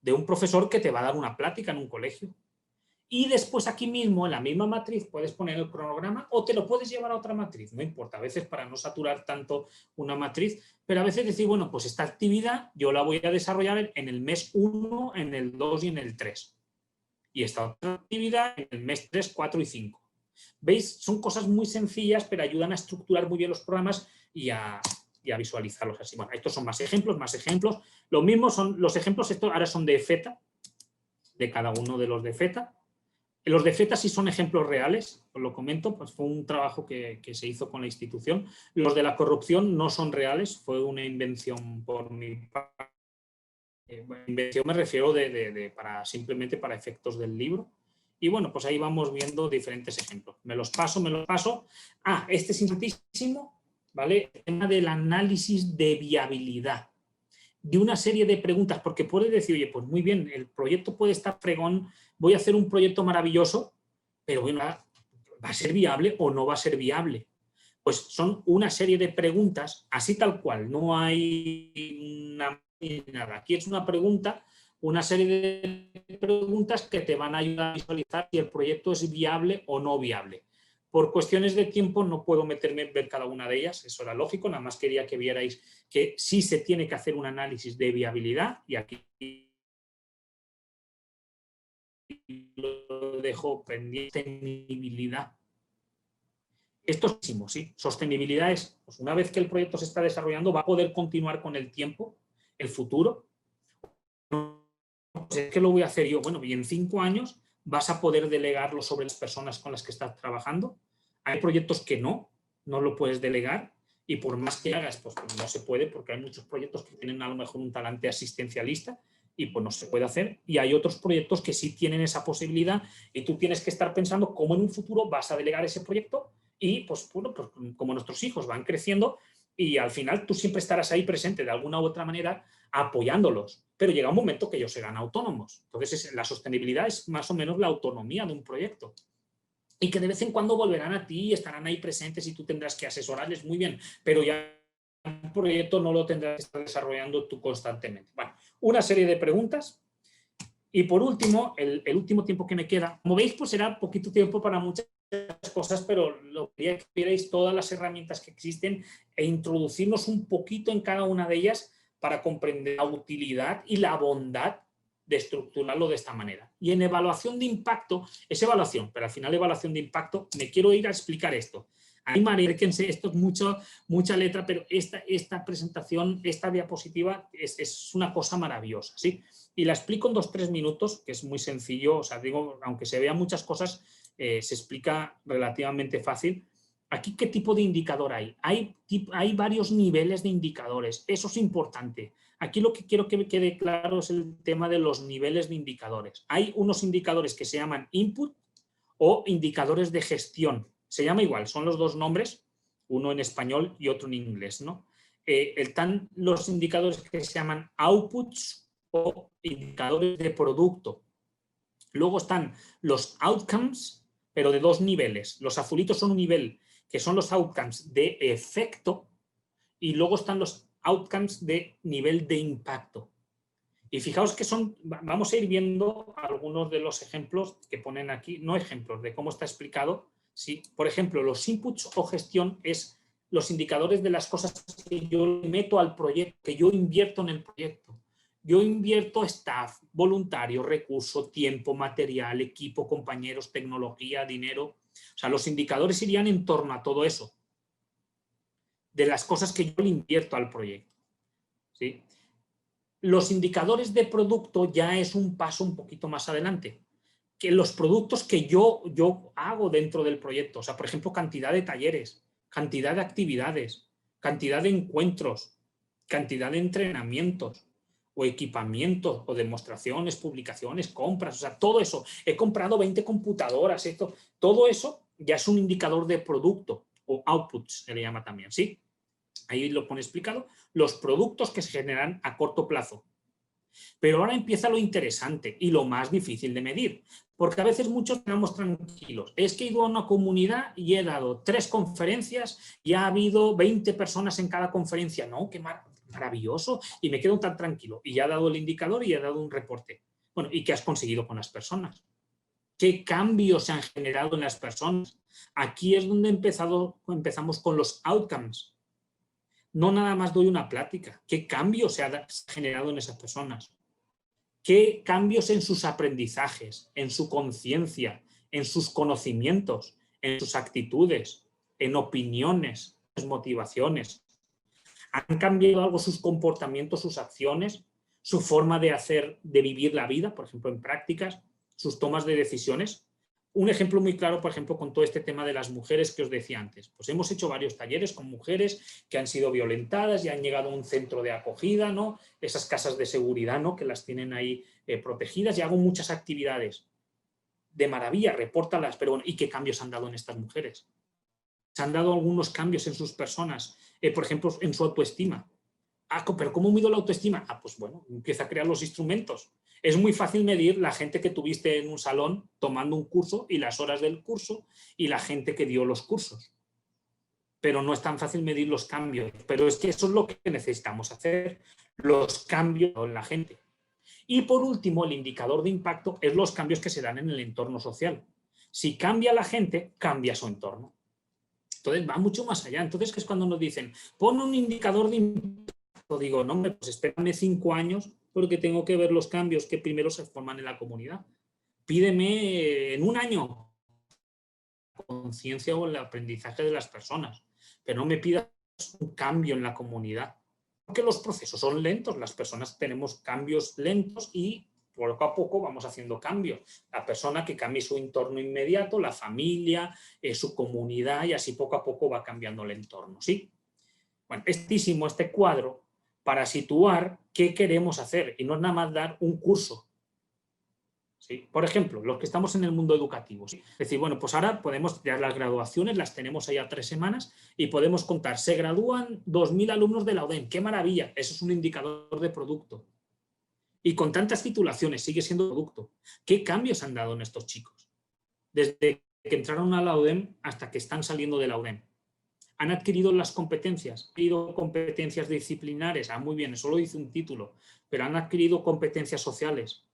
de un profesor que te va a dar una plática en un colegio. Y después aquí mismo, en la misma matriz, puedes poner el cronograma o te lo puedes llevar a otra matriz, no importa, a veces para no saturar tanto una matriz, pero a veces decir, bueno, pues esta actividad yo la voy a desarrollar en el mes 1, en el 2 y en el 3. Y esta otra actividad en el mes 3, 4 y 5. ¿Veis? Son cosas muy sencillas, pero ayudan a estructurar muy bien los programas y a visualizarlos así. Bueno, estos son más ejemplos, más ejemplos. Lo mismo son los ejemplos, estos ahora son de FETA, de cada uno de los de FETA. Los de FETA sí son ejemplos reales, os lo comento, pues fue un trabajo que se hizo con la institución. Los de la corrupción no son reales, fue una invención por mi parte. Invención me refiero simplemente para efectos del libro. Y bueno, pues ahí vamos viendo diferentes ejemplos. Me los paso. Ah, este es importantísimo, ¿vale? El tema del análisis de viabilidad. De una serie de preguntas, porque puedes decir, oye, pues muy bien, el proyecto puede estar fregón, voy a hacer un proyecto maravilloso, pero bueno, ¿va a ser viable o no va a ser viable? Pues son una serie de preguntas, así tal cual, no hay nada. Aquí es una pregunta, una serie de preguntas que te van a ayudar a visualizar si el proyecto es viable o no viable. Por cuestiones de tiempo no puedo meterme en ver cada una de ellas, eso era lógico, nada más quería que vierais que sí se tiene que hacer un análisis de viabilidad y aquí lo dejo pendiente. Sostenibilidad. Esto es muchísimo, sí. Sostenibilidad es, pues una vez que el proyecto se está desarrollando, va a poder continuar con el tiempo, el futuro. Pues es que lo voy a hacer yo. Bueno, y en 5 años vas a poder delegarlo sobre las personas con las que estás trabajando. Hay proyectos que no lo puedes delegar y por más que hagas, pues no se puede porque hay muchos proyectos que tienen a lo mejor un talante asistencialista y pues no se puede hacer. Y hay otros proyectos que sí tienen esa posibilidad y tú tienes que estar pensando cómo en un futuro vas a delegar ese proyecto y pues, bueno, pues como nuestros hijos van creciendo y al final tú siempre estarás ahí presente de alguna u otra manera apoyándolos, pero llega un momento que ellos serán autónomos. Entonces, la sostenibilidad es más o menos la autonomía de un proyecto. Y que de vez en cuando volverán a ti y estarán ahí presentes y tú tendrás que asesorarles muy bien, pero ya el proyecto no lo tendrás que estar desarrollando tú constantemente. Bueno, una serie de preguntas. Y por último, el último tiempo que me queda, como veis, pues será poquito tiempo para muchas cosas, pero lo quería que vierais todas las herramientas que existen e introducirnos un poquito en cada una de ellas para comprender la utilidad y la bondad de estructurarlo de esta manera. Y en evaluación de impacto, es evaluación, pero al final evaluación de impacto, me quiero ir a explicar esto. Ahí marquense, esto es mucha letra, pero esta presentación, esta diapositiva es una cosa maravillosa, ¿sí? Y la explico en 2-3 minutos, que es muy sencillo, o sea, digo, aunque se vean muchas cosas, se explica relativamente fácil. Aquí, ¿qué tipo de indicador hay? Hay varios niveles de indicadores, eso es importante. Aquí lo que quiero que me quede claro es el tema de los niveles de indicadores. Hay unos indicadores que se llaman input o indicadores de gestión. Se llama igual, son los dos nombres, uno en español y otro en inglés, ¿no? Están los indicadores que se llaman outputs o indicadores de producto. Luego están los outcomes, pero de 2 niveles. Los azulitos son un nivel, que son los outcomes de efecto, y luego están los outcomes de nivel de impacto. Y fijaos que vamos a ir viendo algunos de los ejemplos que ponen aquí, no ejemplos de cómo está explicado. Sí, por ejemplo, los inputs o gestión es los indicadores de las cosas que yo meto al proyecto, que yo invierto en el proyecto. Yo invierto staff, voluntario, recurso, tiempo, material, equipo, compañeros, tecnología, dinero. O sea, los indicadores irían en torno a todo eso, de las cosas que yo le invierto al proyecto. ¿Sí? Los indicadores de producto ya es un paso un poquito más adelante, que los productos que yo hago dentro del proyecto. O sea, por ejemplo, cantidad de talleres, cantidad de actividades, cantidad de encuentros, cantidad de entrenamientos o equipamientos o demostraciones, publicaciones, compras, o sea, todo eso. He comprado 20 computadoras, todo eso ya es un indicador de producto o outputs, se le llama también, ¿sí? Ahí lo pone explicado, los productos que se generan a corto plazo. Pero ahora empieza lo interesante y lo más difícil de medir, porque a veces muchos estamos tranquilos. Es que he ido a una comunidad y he dado 3 conferencias y ha habido 20 personas en cada conferencia. No, qué maravilloso, y me quedo tan tranquilo. Y ya he dado el indicador y he dado un reporte. Bueno, ¿y qué has conseguido con las personas? ¿Qué cambios se han generado en las personas? Aquí es donde empezamos con los outcomes. No nada más doy una plática. ¿Qué cambios se ha generado en esas personas? ¿Qué cambios en sus aprendizajes, en su conciencia, en sus conocimientos, en sus actitudes, en opiniones, en sus motivaciones? ¿Han cambiado algo sus comportamientos, sus acciones, su forma de hacer, de vivir la vida, por ejemplo, en prácticas, sus tomas de decisiones? Un ejemplo muy claro, por ejemplo, con todo este tema de las mujeres que os decía antes. Pues hemos hecho varios talleres con mujeres que han sido violentadas y han llegado a un centro de acogida, ¿no? Esas casas de seguridad, ¿no? Que las tienen ahí protegidas, y hago muchas actividades. De maravilla, repórtalas, pero bueno, ¿y qué cambios han dado en estas mujeres? Se han dado algunos cambios en sus personas, por ejemplo, en su autoestima. Ah, pero ¿cómo mido la autoestima? Ah, pues bueno, empieza a crear los instrumentos. Es muy fácil medir la gente que tuviste en un salón tomando un curso y las horas del curso y la gente que dio los cursos. Pero no es tan fácil medir los cambios. Pero es que eso es lo que necesitamos hacer, los cambios en la gente. Y por último, el indicador de impacto es los cambios que se dan en el entorno social. Si cambia la gente, cambia su entorno. Entonces va mucho más allá. Entonces, ¿qué es cuando nos dicen? Pon un indicador de impacto. Digo, no, pues espérame 5 años porque tengo que ver los cambios que primero se forman en la comunidad. Pídeme en 1 año la conciencia o el aprendizaje de las personas, pero no me pidas un cambio en la comunidad. Porque los procesos son lentos, las personas tenemos cambios lentos y poco a poco vamos haciendo cambios. La persona que cambie su entorno inmediato, la familia, su comunidad, y así poco a poco va cambiando el entorno, ¿sí? Bueno, estísimo este cuadro para situar qué queremos hacer y no es nada más dar un curso. ¿Sí? Por ejemplo, los que estamos en el mundo educativo. ¿Sí? Es decir, bueno, pues ahora podemos, ya las graduaciones las tenemos ahí a 3 semanas y podemos contar, se gradúan 2.000 alumnos de la UDEM, ¡qué maravilla! Eso es un indicador de producto. Y con tantas titulaciones sigue siendo producto. ¿Qué cambios han dado en estos chicos? Desde que entraron a la UDEM hasta que están saliendo de la UDEM. ¿Han adquirido las competencias? ¿Han adquirido competencias disciplinares? Ah, muy bien, eso lo dice un título. Pero han adquirido competencias sociales.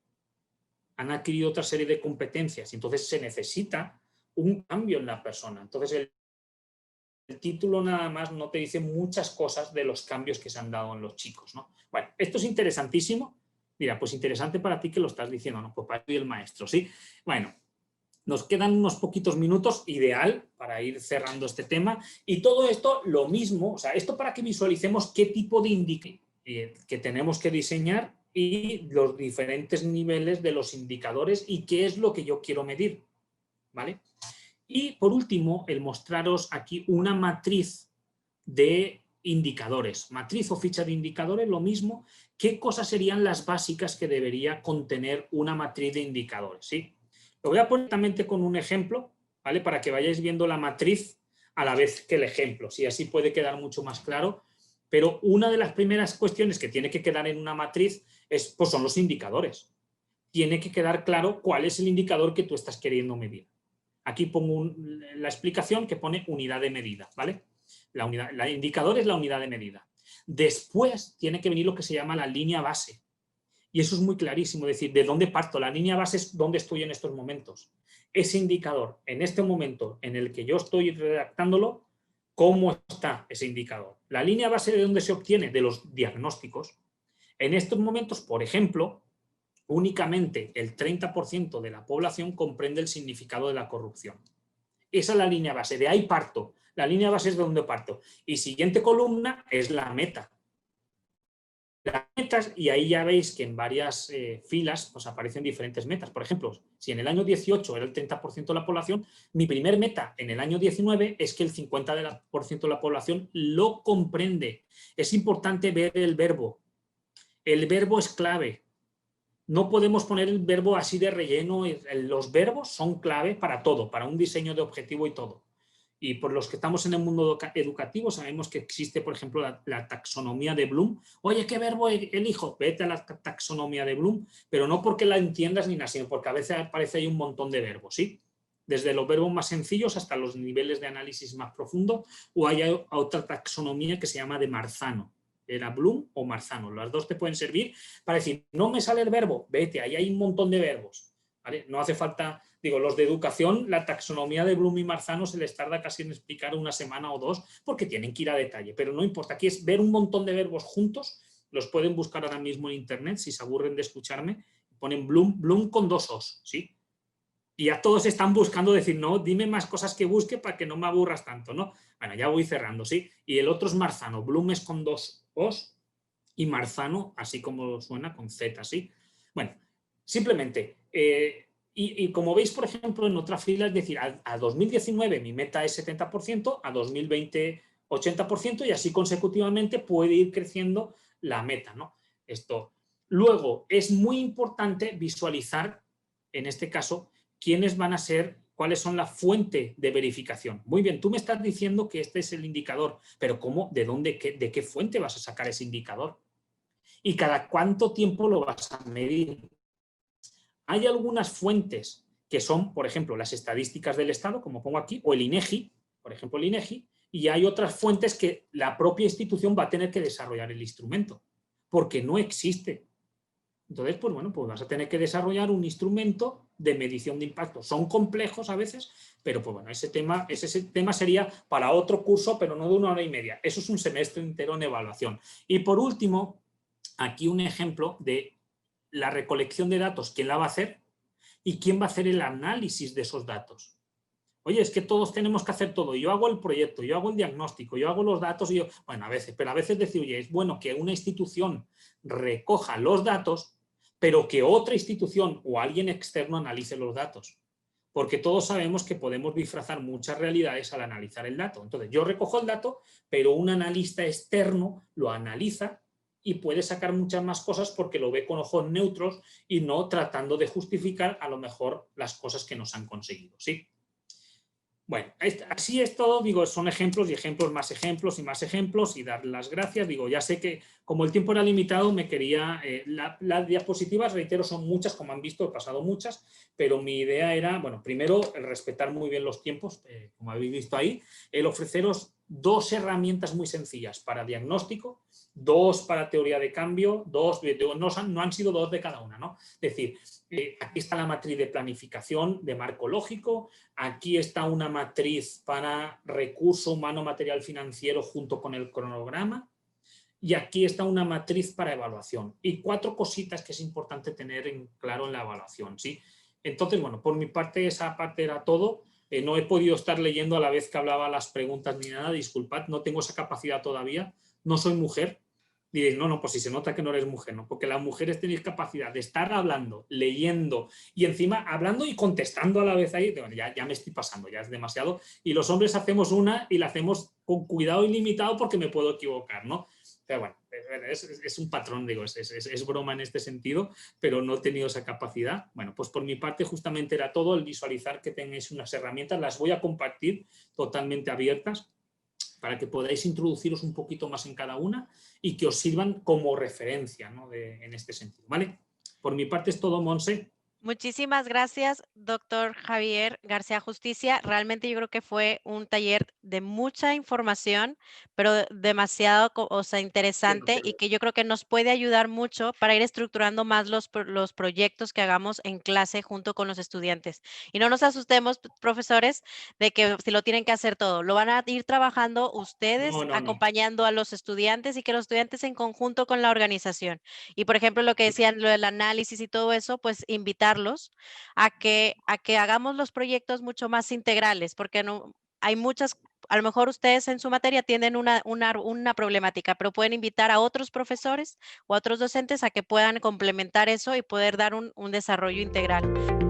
Han adquirido otra serie de competencias. Entonces se necesita un cambio en la persona. Entonces el título nada más no te dice muchas cosas de los cambios que se han dado en los chicos, ¿no? Bueno, esto es interesantísimo. Mira, pues interesante para ti que lo estás diciendo, ¿no? Pues para ti el maestro, ¿sí? Bueno. Nos quedan unos poquitos minutos, ideal, para ir cerrando este tema. Y todo esto, lo mismo, o sea, esto para que visualicemos qué tipo de indicador que tenemos que diseñar y los diferentes niveles de los indicadores y qué es lo que yo quiero medir, ¿vale? Y por último, el mostraros aquí una matriz de indicadores. Matriz o ficha de indicadores, lo mismo. ¿Qué cosas serían las básicas que debería contener una matriz de indicadores? ¿Sí? Lo voy a poner también con un ejemplo, ¿vale? Para que vayáis viendo la matriz a la vez que el ejemplo, ¿sí? Así puede quedar mucho más claro. Pero una de las primeras cuestiones que tiene que quedar en una matriz pues son los indicadores. Tiene que quedar claro cuál es el indicador que tú estás queriendo medir. Aquí pongo la explicación que pone unidad de medida, ¿vale? La indicador es la unidad de medida. Después tiene que venir lo que se llama la línea base. Y eso es muy clarísimo, es decir, ¿de dónde parto? La línea base es dónde estoy en estos momentos. Ese indicador, en este momento en el que yo estoy redactándolo, ¿cómo está ese indicador? La línea base, ¿de dónde se obtiene? De los diagnósticos. En estos momentos, por ejemplo, únicamente el 30% de la población comprende el significado de la corrupción. Esa es la línea base, de ahí parto. La línea base es de donde parto. Y siguiente columna es la meta. Las metas, y ahí ya veis que en varias filas pues aparecen diferentes metas. Por ejemplo, si en el año 18 era el 30% de la población, mi primer meta en el año 19 es que el 50% de la población lo comprende. Es importante ver el verbo. El verbo es clave. No podemos poner el verbo así de relleno. Los verbos son clave para todo, para un diseño de objetivo y todo. Y por los que estamos en el mundo educativo sabemos que existe, por ejemplo, la taxonomía de Bloom. Oye, ¿qué verbo elijo? Vete a la taxonomía de Bloom, pero no porque la entiendas ni nada, sino porque a veces aparece ahí un montón de verbos, ¿sí? Desde los verbos más sencillos hasta los niveles de análisis más profundo, o hay otra taxonomía que se llama de Marzano. Era Bloom o Marzano. Las dos te pueden servir para decir, no me sale el verbo, vete, ahí hay un montón de verbos. ¿vale? No hace falta, digo, los de educación, la taxonomía de Bloom y Marzano se les tarda casi en explicar una semana o dos porque tienen que ir a detalle, pero no importa, aquí es ver un montón de verbos juntos, los pueden buscar ahora mismo en internet si se aburren de escucharme, ponen Bloom con 2 os, ¿sí? Y ya todos están buscando decir, no, dime más cosas que busque para que no me aburras tanto, ¿no? Bueno, ya voy cerrando, ¿sí? Y el otro es Marzano, Bloom es con 2 os y Marzano, así como suena, con z, ¿sí? Bueno, simplemente, y como veis, por ejemplo, en otra fila, es decir, a 2019 mi meta es 70%, a 2020 80% y así consecutivamente puede ir creciendo la meta, ¿no? Esto. Luego, es muy importante visualizar, en este caso, quiénes van a ser, cuáles son la fuente de verificación. Muy bien, tú me estás diciendo que este es el indicador, pero ¿cómo? ¿De dónde? ¿De qué fuente vas a sacar ese indicador? ¿Y cada cuánto tiempo lo vas a medir? Hay algunas fuentes que son, por ejemplo, las estadísticas del Estado, como pongo aquí, o el INEGI, por ejemplo, el INEGI, y hay otras fuentes que la propia institución va a tener que desarrollar el instrumento, porque no existe. Entonces, pues bueno, pues vas a tener que desarrollar un instrumento de medición de impacto. Son complejos a veces, pero pues bueno, ese tema sería para otro curso, pero no de 1 hora y media. Eso es un semestre entero en evaluación. Y por último, aquí un ejemplo de la recolección de datos, quién la va a hacer y quién va a hacer el análisis de esos datos. Oye, es que todos tenemos que hacer todo. Yo hago el proyecto, yo hago el diagnóstico, yo hago los datos y yo... Bueno, a veces, pero a veces decir, oye, es bueno que una institución recoja los datos, pero que otra institución o alguien externo analice los datos. Porque todos sabemos que podemos disfrazar muchas realidades al analizar el dato. Entonces, yo recojo el dato, pero un analista externo lo analiza y puede sacar muchas más cosas porque lo ve con ojos neutros y no tratando de justificar a lo mejor las cosas que nos han conseguido, ¿sí? Bueno, así es todo, digo, son ejemplos y ejemplos más ejemplos y más ejemplos y dar las gracias. Digo, ya sé que como el tiempo era limitado, me quería... las diapositivas, reitero, son muchas, como han visto, he pasado muchas, pero mi idea era, bueno, primero, el respetar muy bien los tiempos, como habéis visto ahí, el ofreceros 2 herramientas muy sencillas para diagnóstico, 2 para teoría de cambio, 2, no han sido 2 de cada una, ¿no? Es decir, aquí está la matriz de planificación de marco lógico, aquí está una matriz para recurso humano, material, financiero junto con el cronograma y aquí está una matriz para evaluación y 4 cositas que es importante tener en claro en la evaluación, ¿sí? Entonces, bueno, por mi parte esa parte era todo. No he podido estar leyendo a la vez que hablaba las preguntas ni nada, disculpad, no tengo esa capacidad todavía, no soy mujer. Diréis, no, pues si se nota que no eres mujer, ¿no? Porque las mujeres tenéis capacidad de estar hablando, leyendo y encima hablando y contestando a la vez ahí. Bueno, ya me estoy pasando, ya es demasiado. Y los hombres hacemos una y la hacemos con cuidado ilimitado porque me puedo equivocar, ¿no? Pero bueno, es un patrón, digo, es broma en este sentido, pero no he tenido esa capacidad. Bueno, pues por mi parte justamente era todo, el visualizar que tengáis unas herramientas, las voy a compartir totalmente abiertas para que podáis introduciros un poquito más en cada una y que os sirvan como referencia, ¿no? En este sentido, ¿vale? Por mi parte es todo, Monse. Muchísimas gracias, doctor Javier García Justicia. Realmente yo creo que fue un taller de mucha información, pero demasiado, o sea, interesante y que yo creo que nos puede ayudar mucho para ir estructurando más los proyectos que hagamos en clase junto con los estudiantes. Y no nos asustemos, profesores, de que si lo tienen que hacer todo, lo van a ir trabajando ustedes, No. acompañando a los estudiantes y que los estudiantes en conjunto con la organización. Y por ejemplo, lo que decían, lo del análisis y todo eso, pues invitarlos a que hagamos los proyectos mucho más integrales, porque no hay muchas, a lo mejor ustedes en su materia tienen una problemática, pero pueden invitar a otros profesores o a otros docentes a que puedan complementar eso y poder dar un desarrollo integral.